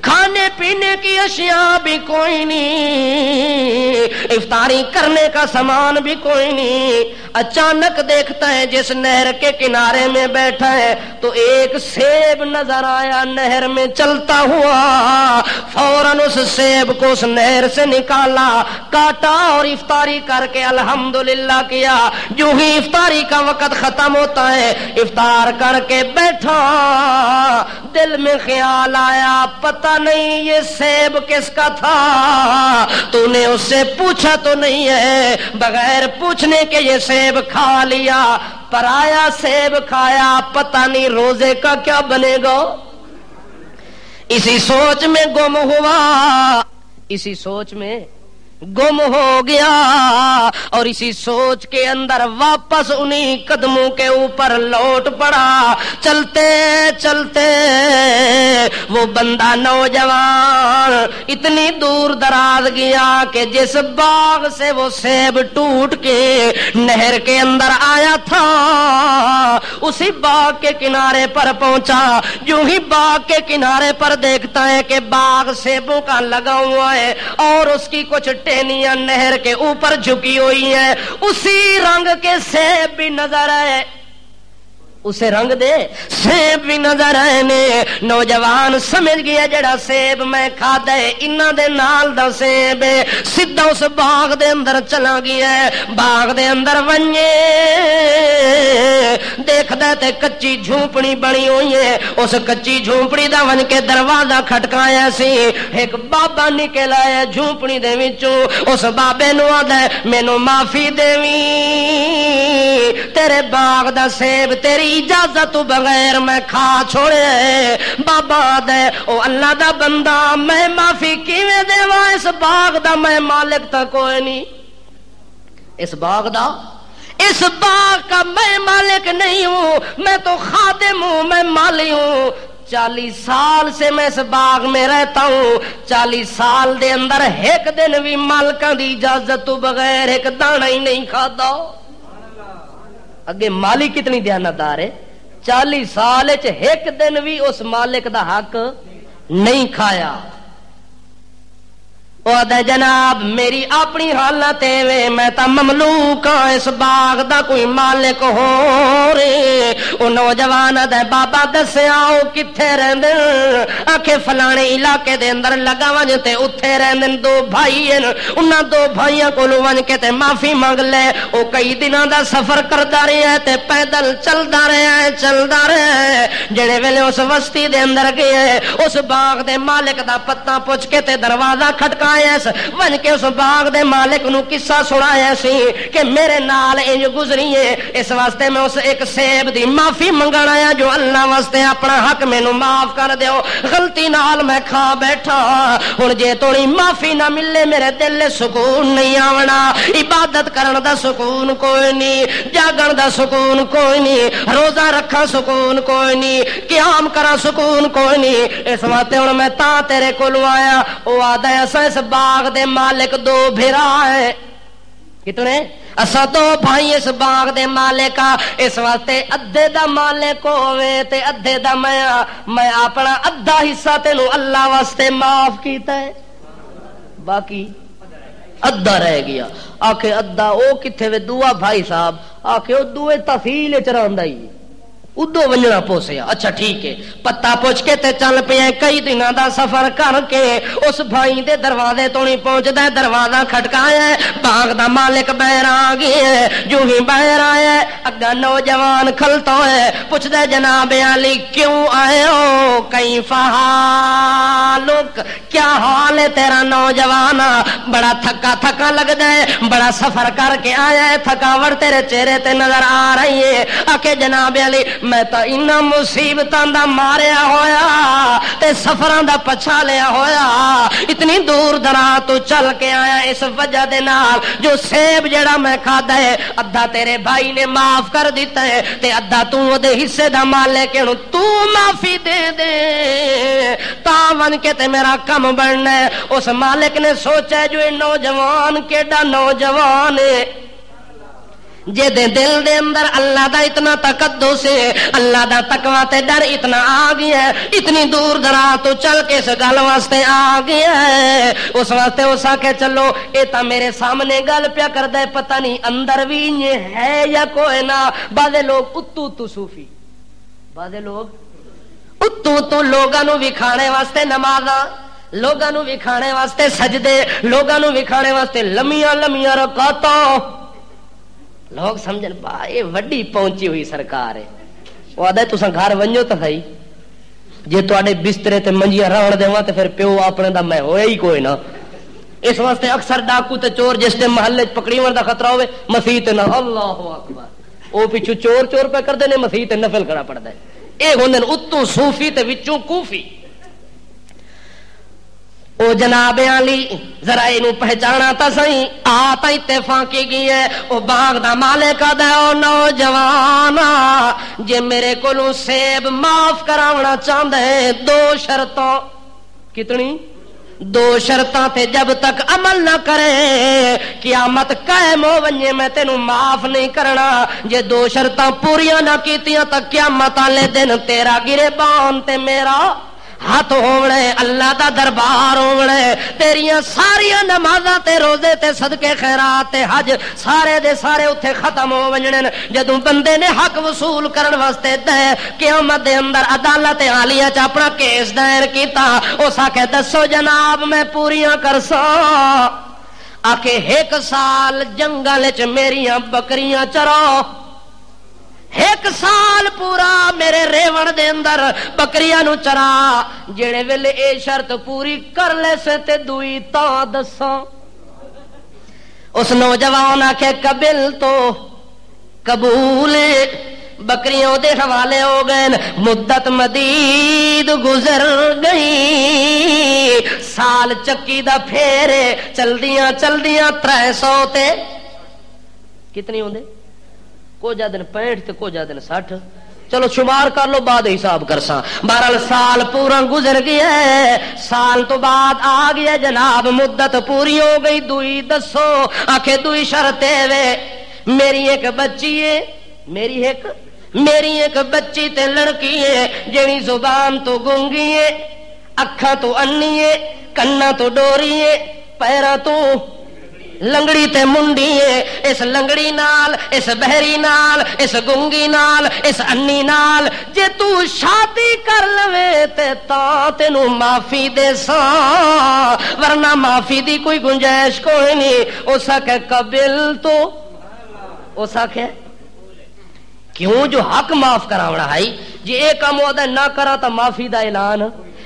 کھانے پینے کی اشیاء بھی کوئی نہیں، افطاری کرنے کا سامان بھی کوئی نہیں۔ اچانک دیکھتا ہے جس نہر کے کنارے میں بیٹھا ہے تو ایک سیب نظر آیا نہر میں چلتا ہوا، فوراً اس سیب کو اس نہر سے نکالا، کاٹا اور افطاری کر کے الحمدللہ کیا۔ جو ہی افطاری کا وقت ختم ہوتا ہے، افطار کر کے بیٹھا، دل میں خیال آیا پتہ نہیں یہ سیب کس کا تھا، تو نے اس سے پوچھا تو نہیں ہے؟ بغیر پوچھنے کے یہ سیب کھا لیا، پرایا سیب کھایا، پتہ نہیں روزے کا کیا بنے گا۔ اسی سوچ میں گم ہوا، اسی سوچ میں گم ہو گیا، اور اسی سوچ کے اندر واپس انہی قدموں کے اوپر لوٹ پڑا۔ چلتے چلتے وہ بندہ نوجوان اتنی دور دراز گیا کہ جس باغ سے وہ سیب ٹوٹ کے نہر کے اندر آیا تھا، اسی باغ کے کنارے پر پہنچا۔ جو ہی باغ کے کنارے پر دیکھتا ہے کہ باغ سیبوں کا لگا ہوا ہے اور اس کی کچھ ٹہنیاں نہر کے اوپر جھکی ہوئی ہیں، اسی رنگ کے سیب بھی نظر آئے، اسے رنگ دے سیب بھی نظر آئے نے۔ نوجوان سمجھ گیا جڑا سیب میں کھادا ہے انہاں دے نال دا سیب ہے، سیدھا اس باغ دے اندر چلا گیا ہے۔ باغ دے اندر ونجے دیکھدا تے کچی جھونپڑی بنی ہوئی ہے، اس کچی جھونپڑی دا ون کے دروازہ کھٹکایا سی، ایک بابا نکل آیا جھونپڑی دے وچوں۔ اس بابے نو آندا ہے مینوں معافی دیویں، تیرے باغ دا سیب تیری اجازت تو بغیر میں کھا چھوڑے۔ بابا دے او اللہ دا بندہ میں معافی کیویں دیواں، اس باغ دا میں مالک تا کوئی نہیں، اس باغ دا، اس باغ کا میں مالک نہیں ہوں، میں تو خادم ہوں، میں مالی ہوں۔ 40 سال سے میں اس باغ میں رہتا ہوں، 40 سال دے اندر ایک دن بھی مالکاں دی اجازت تو بغیر ایک دانہ ہی نہیں کھادا۔ اگے مالی کتنی دیانتدار ہے، 40 سال وچ ایک دن بھی اس مالک دا حق نہیں کھایا۔ او دے جناب میری اپنی حالت ہے، میں تا مملوک ہاں، اس باغ دا کوئی مالک ہو رے۔ او نوجوان دے بابا دسیا او کتھے رہندے؟ آکھے فلانے علاقے دے اندر لگا ونج تے اوتھے رہندے دو بھائی ہیں، انہاں دو بھائیاں کولوں ونج کے تے معافی مانگ لے۔ او کئی دناں دا سفر کردا رہیا ہے تے پیدل چلدا رہیا ہے، چلدا رہیا ہے۔ جڑے ویلے اس بستی دے اندر گئے اس باغ دے مالک دا پتہ پوچھ کے تے دروازہ کھٹکا ون کے اس باغ دے مالک نو قصہ سنایا سی کہ میرے نال انج گزری ہے، اس واسطے میں اس ایک سیب دی معافی منگن آیا، جو اللہ واسطے اپنا حق مینوں معاف کر دیو، غلطی نال میں کھا بیٹھا، ہن جے توڑی معافی نہ ملے میرے دل سکون نہیں آونا، عبادت کرن دا سکون کوئی نہیں، جاگن دا سکون کوئی نہیں، روزہ رکھا سکون کوئی نہیں، قیام کرا سکون کوئی نہیں۔ اس واسطے ہن میں تاں تیرے کولوں آیا۔ او آدا ایسا اس باغ دے مالک دو بھرا ہے، کتنے؟ اسا دو بھائی اس باغ دے مالک آ، اس واسطے ادھے دا مالک ہووے تے ادھے دا میں اپنا ادھا حصہ تینوں اللہ واسطے معاف کیتا ہے، باقی ادھا رہ گیا۔ آکھے ادھا او کتھے وے؟ دعا بھائی صاحب آکھے او دوے تفصیل وچ رہندا ہی، ادو ونجنا پوسیا. اچھا ٹھیک ہے, پتا پوچھ کے تے چل پیا. کئی دنوں دا سفر کر کے اس بھائی دے دروازے تو نہیں پہنچدا, دروازہ کھٹکایا, باغ دا مالک باہر آ گیا. جو ہی باہر آیا اگا نوجوان کھلتا ہے, پوچھدا جناب علی کیوں آئے ہو, کیف حالک, کیا حال ہے تیرا نوجوان, بڑا تھکا تھکا لگدا ہے, بڑا سفر کر کے آیا ہے, تھکاوٹ تیرے چہرے تے نظر آ رہی ہے. آکے جناب علی میں تا انہاں مصیبتاں دا ماریا ہویا تے سفراں دا پچھا لیا ہویا, اتنی دور دراز تو چل کے آیا اس وجہ دے نال جو سیب جڑا میں کھادا ہے ادھا تیرے بھائی نے معاف کر دیتا ہے تے ادھا تو دے حصے دا مالک ہے, تو معافی دے دے تا ون کے تے میرا کم بننا ہے. اس مالک نے سوچا جو نوجوان کیڈا نوجوان ہے جے دے دل دے اندر اللہ دا اتنا تقدس ہے, اللہ دا تقوی تے ڈر اتنا آ گیا ہے, اتنی دور دراز تو چل کے اس گل واسطے آ گیا ہے. اس واسطے اس آ کے چلو اے تا میرے سامنے گل پیا کردا ہے, پتہ نہیں اندر بھی یہ ہے یا کوئی نہ. بعض لوگ اتو تو صوفی, بعض لوگ اتو تو لوگاں نو وکھانے واسطے نمازاں, لوگاں نو وکھانے واسطے سجدے, لوگاں نو وکھانے واسطے لمیاں لمیاں رکعتاں. لوگ سمجھن با یہ وڈی پہنچی ہوئی سرکار ہے. وہ آدھا تساں گھر ونجو تو صحیح, جے تواڈے بسترے تے منجیاں رہن دیواں تے پھر پیو اپنے دا میں ہویا ہی کوئی نہ. اس واسطے اکثر ڈاکو تے چور جس ٹائم محلے پکڑی ون دا خطرہ ہوے مسیح تے نہ اللہ اکبر او پیچھے چور چور پہ کردے نے, مسیح تے نفل کھڑا پڑدا ہے. اے ہوندے اتوں صوفی تے وچوں کوفی. او جناب علی ذرا اینو پہچانا تا صحیح, آ تا اتفاقی گئی ہے. او باغ دا مالک دا او نوجوان جے میرے کولوں سیب معاف کراونا چاہندا ہے, دو شرطاں. کتنی؟ دو شرطاں تے جب تک عمل نہ کرے قیامت قائم ہو ونجے میں تینوں معاف نہیں کرنا. جے دو شرطاں پوریاں نہ کیتیاں تا قیامت والے دن تیرا گریبان تے میرا ہاتھ ہونے, اللہ دا دربار ہونے, تیریاں ساریاں نمازاں تے روزے تے صدقے خیرات تے حج سارے دے سارے اتھے ختم ہو ونجنے. جدوں بندے نے حق وصول کرن واسطے دے قیامت دے اندر عدالت عالیہ چ اپنا کیس دائر کیتا, اس آکھے دسو جناب میں پوریاں کرساں. آکھے 1 سال جنگل چ میریاں بکریاں چراؤ, 1 سال پورا میرے ریوڑ دے اندر بکریاں نو چرا. جڑے ویلے اے شرط پوری کر لے سے تے دوئی تا دساں. اس نوجوان آکھے قبل تو قبول, بکریوں دے حوالے ہو گئے. مدت مدید گزر گئی, سال چکی دا پھیرے چلدیاں چلدیاں 300 تے کتنی ہوندے, کو جا دن 65 تے کو جا دن 60, چلو شمار کر لو بعد حساب کرساں. بہرحال سال پورا گزر گیا ہے, سال تو بعد آ گیا جناب, مدت پوری ہو گئی. دوئی دسو, آخے دوئی شرط وے, میری ایک بچی ہے, میری ایک بچی تے لڑکی ہے جیڑی زبان تو گونگی ہے, اکھاں تو انی ہے, کنا تو ڈوری ہے, پیراں تو لنگڑی تے منڈی ہے. اس لنگڑی نال, اس بہری نال, اس گونگی نال, اس انی نال جے تو شادی کر لوے تے تا تینوں معافی دے ساں, ورنہ معافی دی کوئی گنجائش کوئی نہیں. اس آکھے قبل تو, اس آکھے کیوں جو حق معاف کراونا ہے, جے ایک کام ہوتا نہ کرا تو معافی دا اعلان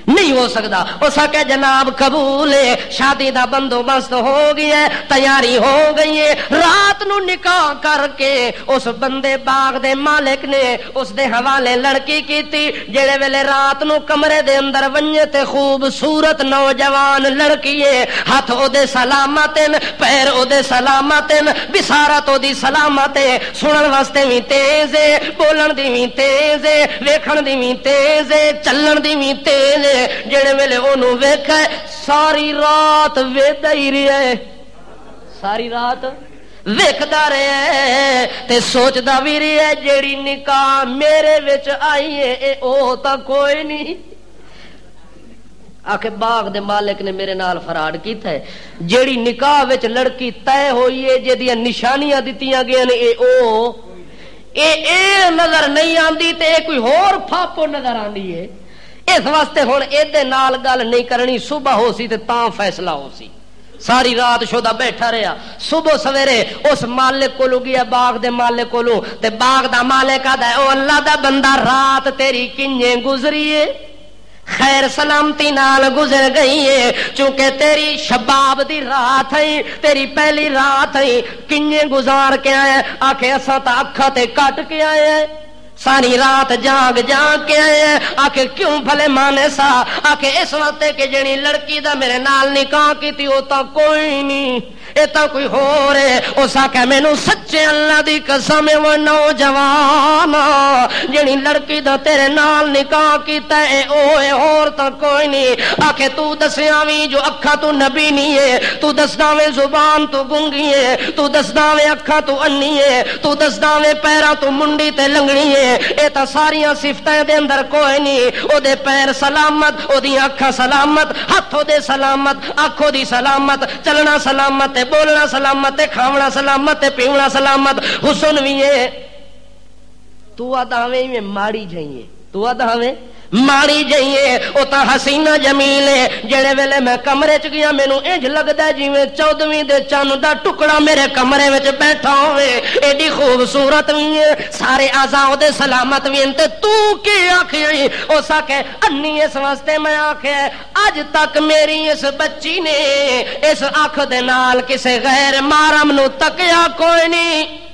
نہیں ہو سکتا. اس آکھے جناب قبول ہے, شادی دا بندوبست ہو گیا ہے, تیاری ہو گئی ہے. رات نو نکاح کر کے اس بندے باغ دے مالک نے اس دے حوالے لڑکی کیتی. جڑے ویلے رات نو کمرے دے اندر ونجے تے خوبصورت نوجوان لڑکی ہے, ہاتھ او دے سلامت, پیر او دے سلامت, بسارت او دی سلامت, سنن واسطے بھی تیز ہے, بولن دی بھی تیز ہے, ویکھن دی بھی تیز ہے, چلن دی بھی تیز ہے. جڑے ویلے اونوں ویکھے ساری رات ویدا ہی رہے, ساری رات ویکھدا رہے تے سوچدا بھی رہے جیڑی نکاح میرے وچ آئی ہے اے او تا کوئی نہیں. آکھے باغ دے مالک نے میرے نال فراڈ کیتا ہے, جیڑی نکاح وچ لڑکی طے ہوئی ہے جدیاں نشانیاں دتیاں گئے نے اے او اے نظر نہیں آندی تے کوئی ہور پھاپو نظر آندی ہے. اس واسطے ہن اے نال گل نہیں کرنی. صبح ہو سی تے تاں فیصلہ ہو سی. ساری رات شودا بیٹھا رہا. صبح سویرے اس مالک کولو گیا, باغ دے مالک کولو, تے باغ دا مالک آدا او اللہ دا بندہ رات تیری کنجے گزری ہے؟ خیر سلامتی نال گزر گئی ہے, چونکہ تیری شباب دی رات ہے, تیری پہلی رات ہے. کنجے گزار کے آئے؟ آکھے اساں تا اکھا تے کٹ کے آئے, ساری رات جاگ جاگ کے آئے. آکھے کیوں بھلے مانے سا؟ آکھے اس وقت کہ جڑی لڑکی دا میرے نال نکاح کیتی او تا کوئی نہیں, اے تا کوئی ہور ہے. اس آکھے مینوں سچے اللہ دی قسم وہ نوجوان جڑی لڑکی دا تیرے نال نکاح کیتا ہے او ہے, ہور تا کوئی نہیں. آکھے تو دسیاں وی جو اکھا تو نبی نہیں ہے, تو دسدا وے زبان تو گنگی ہے, تو دسدا وے اکھا تو انی ہے, تو دسدا وے پیراں تو منڈی تے لنگڑی ہے. اے تا ساریاں صفتاں دے اندر کوئی نہیں. او دے پیر سلامت, او دی اکھاں سلامت, ہاتھ او دے سلامت, اکھوں دی سلامت, چلنا سلامت, بولنا سلامت, کھاونا سلامت, پیونا سلامت, حسن بھی ہے. تو آدھا ہمیں ماڑی جائیے, تو آدھا ہمیں ماڑی جائیے. او تا حسینہ جمیل ہے. جڑے ویلے میں کمرے چ گیا مینوں انج لگدا ہے جویں 14ویں دے چند دا ٹکڑا میرے کمرے وچ بیٹھا ہوئے. ایڈی خوبصورت وی ہے, سارے اعضاء دے سلامت وی تے تو کی آکھی؟ او ساکے انی اس واسطے میں آکھیا اج تک میری اس بچی نے اس اکھ دے نال کسے غیر محرم نو تکیا کوئی نہیں.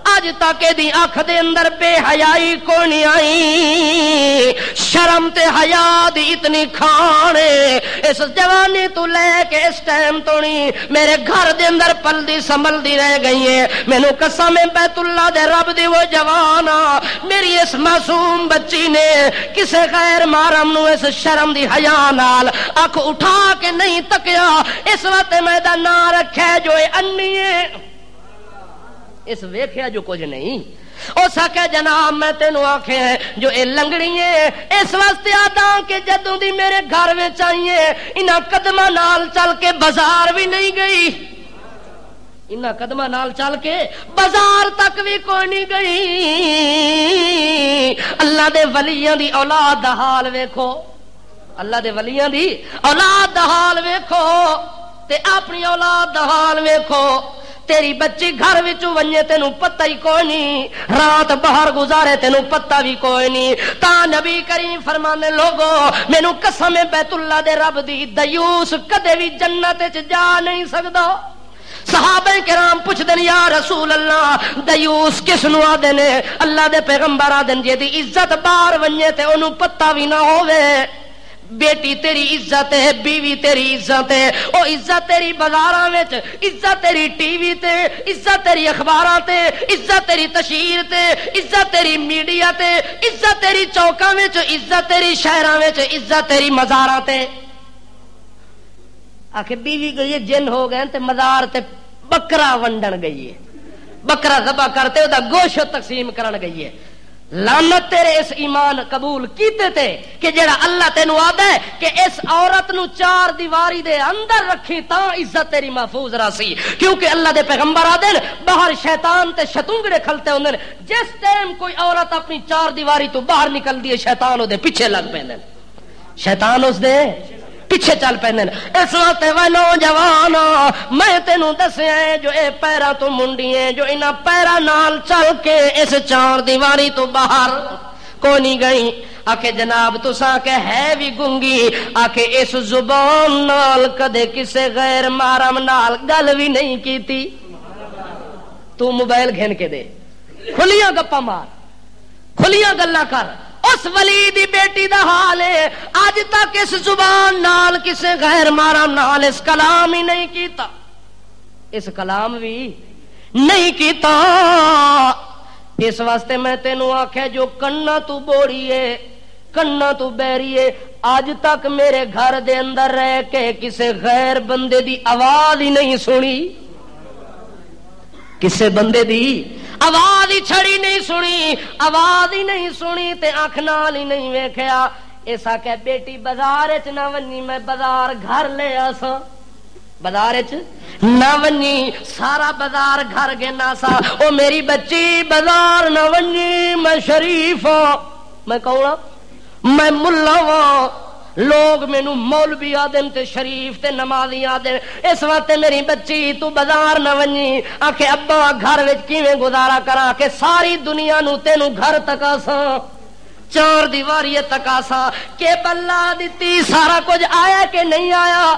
اج تک دی اکھ دے اندر بے حیائی کوئی نہیں آئی. شرم تے حیا دی اتنی کھانے اس جوانی تو لے کے اس ٹائم تو نہیں میرے گھر دے اندر پلدی سنبھلدی رہ گئی ہے. مینوں قسم بیت اللہ دے رب دی وہ جوانا میری اس معصوم بچی نے کسے غیر محرم نو اس شرم دی حیا نال اکھ اٹھا کے نہیں تکیا. اس وقت میں دا نام رکھے جو انی ہے, اس ویکھیا جو کچھ نہیں. او سکے جناب میں تینوں آکھے جو اے لنگڑی ہے اس واسطے آدھا کہ جدوں دی میرے گھر وچ آئی ہے انہاں قدماں نال چل کے بازار بھی نہیں گئی, انہاں قدماں نال چل کے بازار تک بھی کوئی نہیں گئی. اللہ دے ولیاں دی اولاد دا حال ویکھو, اللہ دے ولیاں دی اولاد دا حال ویکھو تے اپنی اولاد دا حال ویکھو. تیری بچی گھر وچوں ونجے تینوں پتہ ہی کوئی نہیں, رات باہر گزارے تینوں پتہ بھی کوئی نہیں. تا نبی کریم فرمانے لوگو مینوں قسم بیت اللہ دے رب دی دیوس کدے بھی جنت وچ جا نہیں سکدا. صحابہ کرام پوچھدے نے یا رسول اللہ دیوس کس نو آدے نے؟ اللہ دے پیغمبر آدے جے دی عزت باہر ونجے تے اونوں پتہ بھی نہ ہوے. بیٹی تیری عزت ہے, بیوی تیری عزت ہے, او عزت تیری بازاراں وچ, عزت تیری ٹی وی تے, عزت تیری اخباراں تے, عزت تیری تشہیر تے, عزت تیری میڈیا تے, عزت تیری چوکاں وچ, عزت تیری شہراں وچ, عزت تیری مزاراں تے. آکھے بیوی گئی ہے جن ہو گئے تے مزار تے بکرا ونڈن گئی ہے, بکرا ذبح کرتے دا گوشت تقسیم کرن گئی ہے. لعنت تیرے اس ایمان قبول کیتے تے کہ جڑا اللہ تینوں آدا ہے کہ اس عورت نو چار دیواری دے اندر رکھی تا عزت تیری محفوظ راسی. کیونکہ اللہ دے پیغمبر آدے باہر شیطان تے شتونگڑے کھلتے ہوندے, جس ٹائم کوئی عورت اپنی چار دیواری تو باہر نکل دی ہے شیطان او دے پیچھے لگ پیندے, شیطان اس دے پیچھے چل پیندے. اس وقت وہ نوجوان میں تینوں دسیا ہے جو اے پیراں تو منڈی ہے جو انہاں پیراں نال چل کے اس چار دیواری تو باہر کوئی نہیں گئی. آکے جناب تساں کہ ہے بھی گنگی, آکے اس زبان نال کدے کسے غیر محرم نال گل بھی نہیں کیتی. تو موبائل گھن کے دے, کھلیاں گپاں مار, کھلیاں گلاں کر. اس ولی دی بیٹی دا حال ہے اج تک اس زبان نال کسے غیر محرم نال اس کلام ہی نہیں کیتا, اس کلام بھی نہیں کیتا. اس واسطے میں تینوں آکھے جو کنا تو بوڑی ہے, کنا تو بیری ہے, اج تک میرے گھر دے اندر رہ کے کسے غیر بندے دی آواز ہی نہیں سنی, کسے بندے دی آواز ہی چھڑی نہیں سنی, آواز ہی نہیں سنی تے اکھ نال ہی نہیں ویکھیا. ایسا کہ بیٹی بازار چ نہ ونی, میں بازار گھر لے آساں, بازار چ نہ ونی سارا بازار گھر گنا سا او میری بچی بازار نہ ونی میں شریف ہاں میں کہوں میں ملا ہاں لوگ مینوں مولوی آدن تے شریف تے نمازی آدن اس واسطے میری بچی تو بازار نہ ونی آکھے ابا گھر وچ کیویں گزارا کراں کہ ساری دنیا نو تینوں گھر تکاساں چار دیواری تکاساں کیبل لا دتی سارا کچھ آیا کہ نہیں آیا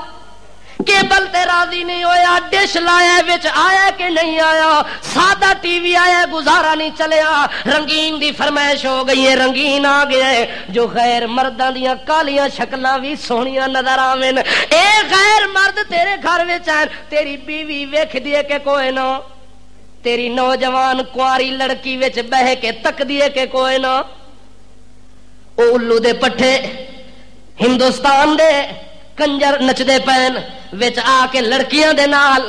کیبل تے راضی نہیں ہویا ڈش لایا وچ آیا کہ نہیں آیا سادہ ٹی وی آیا گزارا نہیں چلیا رنگین دی فرمائش ہو گئی ہے رنگین آ گیا ہے جو غیر مرداں دیاں کالیاں شکلاں بھی سونیاں نظر آویں اے غیر مرد تیرے گھر وچ آن تیری بیوی ویکھ دیے کہ کوئی نہ تیری نوجوان کواری لڑکی وچ بہ کے تک دیے کہ کوئی نہ او الو دے پٹھے ہندوستان دے کنجر نچدے پین وچ آ کے لڑکیاں دے نال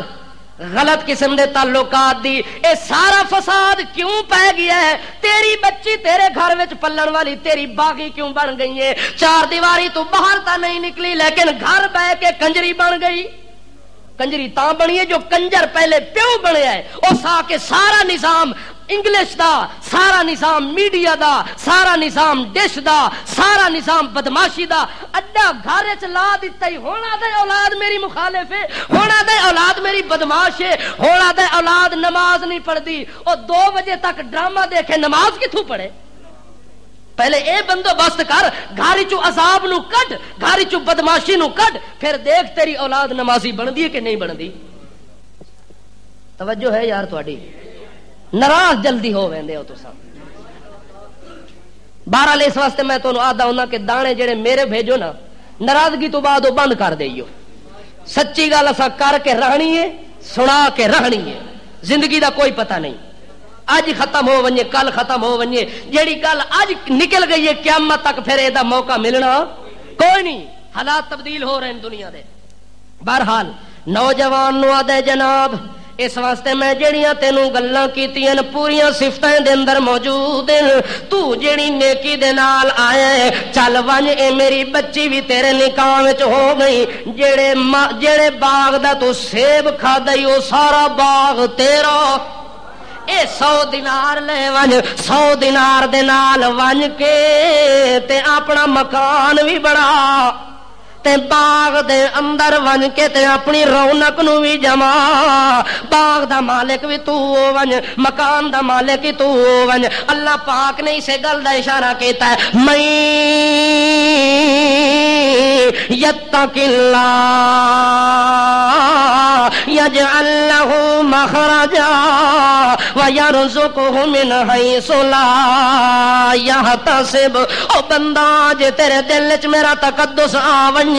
غلط قسم دے تعلقات دی اے سارا فساد کیوں پہ گیا ہے تیری بچی تیرے گھر وچ پلن والی تیری باغی کیوں بن گئی ہے چار دیواری تو باہر تا نہیں نکلی لیکن گھر بہ کے کنجری بن گئی کنجری تاں بنی ہے جو کنجر پہلے پیو بنیا ہے اس آ کے سارا نظام انگلش دا سارا نظام میڈیا دا سارا نظام ڈش دا سارا نظام بدماشی دا اڈا گھر چ لا دتا ہی ہونا دے اولاد میری مخالف ہے ہونا دے اولاد میری بدماش ہے ہونا دے اولاد نماز نہیں پڑھتی اور 2 بجے تک ڈرامہ دیکھے نماز کتھوں پڑھے پہلے اے بندوبست کر گھر چو عذاب نو کڈ گھر چو بدماشی نو کڈ پھر دیکھ تیری اولاد نمازی بندی ہے کہ نہیں بندی توجہ ہے یار تہاڈی ناراض جلدی ہو ویندے ہو تساں بہرحال اس واسطے میں تانوں آدا ہوں کہ دانے جڑے میرے بھیجو نا ناراضگی تو بعد وہ بند کر دئیو سچی گل اساں کر کے رہنی ہے سنا کے رہنی ہے زندگی دا کوئی پتہ نہیں اج ختم ہو ونجے کل ختم ہو ونجے جیڑی گل اج نکل گئی ہے قیامت تک پھر ایدا موقع ملنا کوئی نہیں حالات تبدیل ہو رہے ہیں دنیا دے بہرحال نوجوان نو آدے جناب اس واسطے میں جڑیاں تینوں گلاں کیتیاں پوریاں صفتاں دے اندر موجود ہیں تو جڑی نیکی دے نال آیا ہے چل ون اے میری بچی بھی تیرے نکاح وچ ہو گئی جڑے باغ دا تو سیب کھادئی او سارا باغ تیرا اے 100 دینار لے ون 100 دینار دے نال ون کے تے اپنا مکان بھی بڑھا تے باغ دے اندر ون کے تے اپنی رونق نو بھی جما باغ دا مالک بھی تو ون مکان دا مالک ہی تو ون اللہ پاک نے اسے گل دا اشارہ کیتا ہے میں یتق اللہ یجعل لہ مخرجا ویرزقہ من حیث لا یحتسب او بندہ جے تیرے دل وچ میرا تقدس آون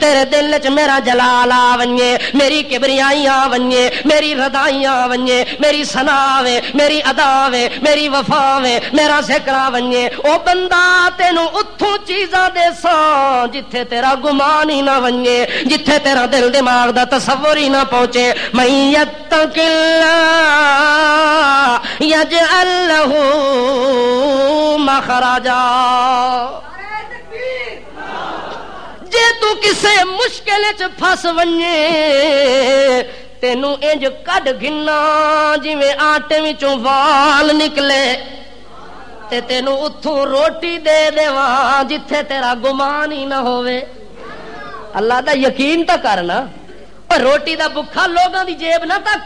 تیرے دل چ میرا جلال آ ونجے میری کبریائی آ ونجے میری ردائی آ ونجے میری ثنا وے میری ادا وے میری وفا وے میرا ذکر آ ونجے او بندہ تینوں اتھوں چیزاں دے ساں جتھے تیرا گمان ہی نہ ونجے جتھے تیرا دل دماغ دا تصور ہی نہ پہنچے من یتق اللہ یجعل لہ مخرجا جے تو کسے مشکل چ پھس ونجے تینوں انج کڈ گھنا جویں آٹے وچوں وال نکلے تے تینوں اتھوں روٹی دے دیواں جتھے تیرا گمان ہی نہ ہووے اللہ دا یقین تا کرنا اور روٹی دا بکھا لوگاں دی جیب نہ تک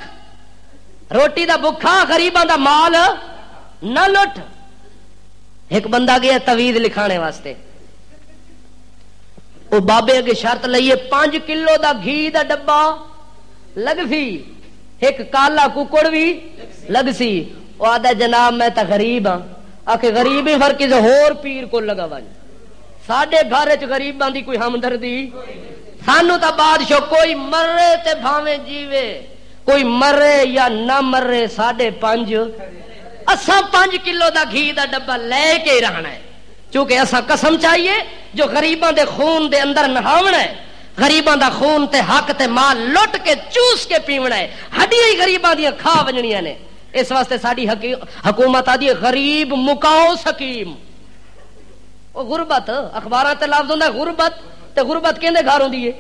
روٹی دا بکھا غریباں دا مال نہ لٹ ایک بندہ گیا توید لکھانے واسطے وہ بابے اگے شرط لئیے 5 کلو دا گھی دا ڈبا لگ سی ایک کالا ککڑ بھی لگ سی وہ آدھا جناب میں تا غریب ہاں آکے غریب ہی پھر کسی ہور پیر کو لگا ون ساڈے گھر چ غریباں دی کوئی ہمدردی سانو تا بادشاہ کوئی مرے تے بھاویں جیوے کوئی مرے یا نہ مرے 5.5 اساں 5 کلو دا گھی دا ڈبا لے کے ہی رہنا ہے چونکہ ایسا قسم چاہیے جو غریباں دے خون دے اندر نہاونا ہے غریباں دا خون تے حق تے مال لٹ کے چوس کے پیونا ہے ہڈیاں ہی غریباں دیاں کھا ونجنیاں نے اس واسطے ساڈی حکومت آدھی غریب مکاؤ سکیم او غربت اخباراں تے لفظ ہوندا غربت تے غربت کیندے گھر ہوندی ہے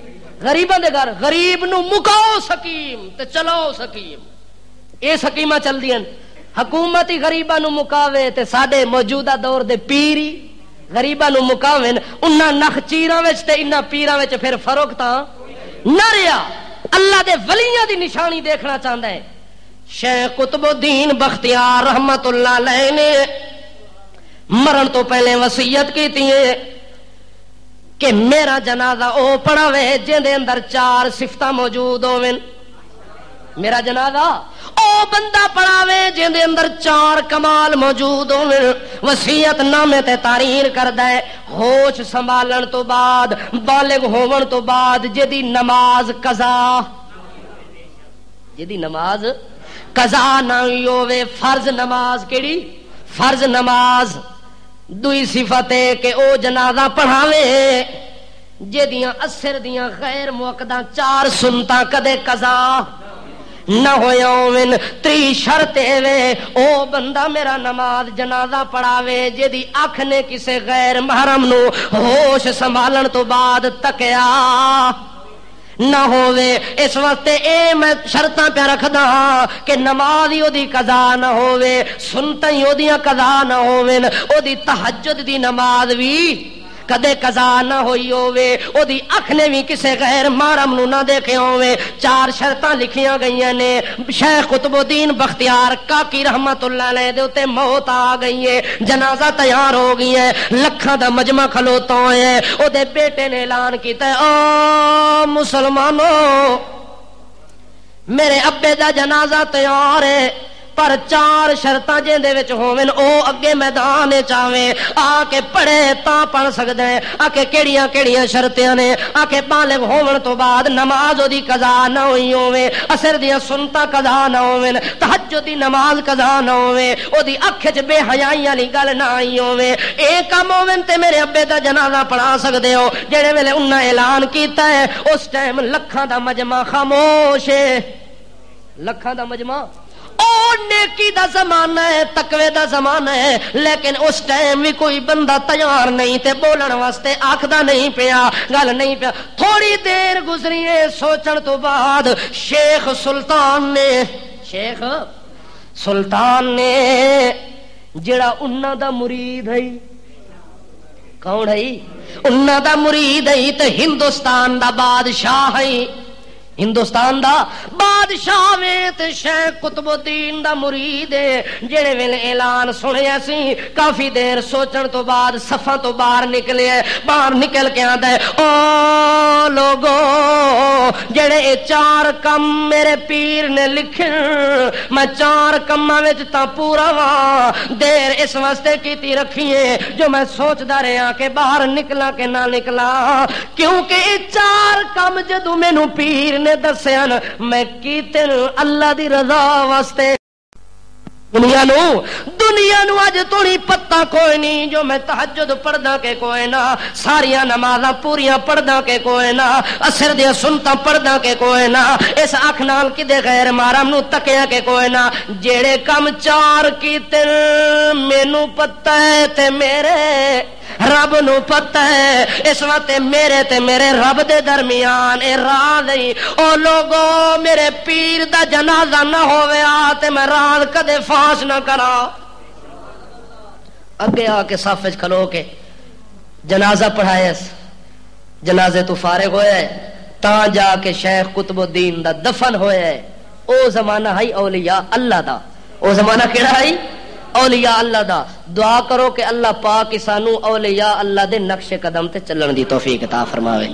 غریباں دے گھر غریب نو مکاؤ سکیم تے چلاؤ سکیم، یہ سکیماں چل دیاں۔ حکومت ہی غریباں نو مکاوے تے ساڈے موجودہ دور دے پیری غریباں نو مکاویں، انہاں نخ چیراں وچ تے انہاں پیراں وچ پھر فرق تاں نہ رہیا۔ اللہ دے ولیاں دی نشانی دیکھنا چاہندا ہے۔ شیخ قطب الدین بختیار رحمت اللہ علیہ نے مرن تو پہلے وصیت کیتی ہے کہ میرا جنازہ او پڑھاوے جن دے اندر 4 صفتاں موجود ہوویں۔ میرا جنازہ او بندہ پڑھاوے جن دے اندر 4 کمال موجود ہوویں۔ وصیت نامے تے تحریر کردا ہے ہوش سنبھالن تو بعد، بالغ ہون تو بعد، جدی نماز قضا، جدی نماز قضا نہ ہوئے، فرض نماز کیڑی؟ فرض نماز۔ دوئی صفت ہے کہ او جنازہ پڑھاوے جدیاں اثر دیاں غیر موقدہ 4 سنتاں کدے قضا نہ ہویا ہوویں۔ 3 شرط ہے او بندہ میرا نماز جنازہ پڑھاوے جدی اکھ نے کسے غیر محرم نو ہوش سنبھالن تو بعد تکیا نہ ہووے۔ اس واسطے اے میں شرطاں پہ رکھدا کہ نماز ہی دی قضا نہ ہووے، سنتاں ہی دیاں قضا نہ ہوویں، او دی تہجد دی نماز بھی کدے قضا نہ ہوئی ہووے، او دی اکھ نے بھی کسے غیر محرم نو نہ دیکھے ہووے۔ 4 شرطاں لکھیاں گئیاں نے۔ شیخ قطب الدین بختیار کاکی رحمت اللہ علیہ دے اوتے موت آ گئی ہے، جنازہ تیار ہو گئی ہے، لکھاں دا مجمع کھلوتا ہے۔ او دے بیٹے نے اعلان کیتا ہے او مسلمانوں میرے ابے دا جنازہ تیار ہے، پر 4 شرطاں جن دے وچ ہوویں او اگے میدان چاویں آ کے پڑھے تاں پڑھ سکدا ہے۔ آ کے کیڑیاں کیڑیاں شرطاں نے؟ آ کے بالغ ہون تو بعد نماز دی قضا نہ ہوئی ہووے، عصر دی سنتاں قضا نہ ہوویں، تہجد دی نماز قضا نہ ہووے، او دی اکھ وچ بے حیائی والی گل نہ آئی ہووے۔ اے کم ہوویں تے میرے ابے دا جنازہ پڑھا سکدے ہو۔ جڑے ویلے انہاں اعلان کیتا ہے اس ٹائم لکھاں دا مجمع خاموش ہے، لکھاں دا مجمع او نیکی دا زمانہ ہے، تقوی دا زمانہ ہے، لیکن اس ٹائم بھی کوئی بندہ تیار نہیں تے بولن واسطے آکھدا نہیں پیا، گل نہیں پیا۔ تھوڑی دیر گزری ہے سوچن تو بعد شیخ سلطان نے جڑا انہاں دا مرید ہے، کون ہے؟ انہاں دا مرید ہے تے ہندوستان دا بادشاہ ہے، ہندوستان دا بادشاہ وے تے شیخ قطب الدین دا مرید ہے۔ جڑے ویلے اعلان سنیا سی کافی دیر سوچن تو بعد صفاں تو باہر نکلے، باہر نکل کے آندا ہے او لوگو جڑے اے 4 کم میرے پیر نے لکھے، میں 4 کماں وچ تاں پورا وا، دیر اس واسطے کیتی رکھی ہے جو میں سوچدا رہیا کہ باہر نکلا کہ نہ نکلا، کیونکہ اے 4 کم جدوں مینوں پیر نے دسیا نا میں کیتے اللہ دی رضا واسطے۔ دنیا نو اج توڑی پتہ کوئی نہیں جو میں تہجد پڑھدا کہ کوئی نہ، ساریاں نمازاں پوریاں پڑھدا کہ کوئی نہ، عصر دی سنتاں پڑھدا کہ کوئی نہ، اس اکھ نال کدے غیر محرم نو تکیا کہ کوئی نہ۔ جڑے کم 4 کیتے مینوں پتہ ہے تے میرے رب نو پتہ ہے، اس وقت میرے تے میرے رب دے درمیان اے راز نہیں۔ او لوگو میرے پیر دا جنازہ نہ ہووے تے میں راز کدے فاش نہ کرا۔ اگے آ کے صف وچ کھلو کے جنازہ پڑھایا، جنازے تو فارغ ہویا ہے، تاں جا کے شیخ قطب الدین دا دفن ہویا ہے۔ او زمانہ ہے اولیاء اللہ دا، او زمانہ کیڑا ہے؟ اولیاء اللہ دا۔ دعا کرو کہ اللہ پاک سانو اولیاء اللہ دے نقش قدم تے چلن دی توفیق عطا فرماوے۔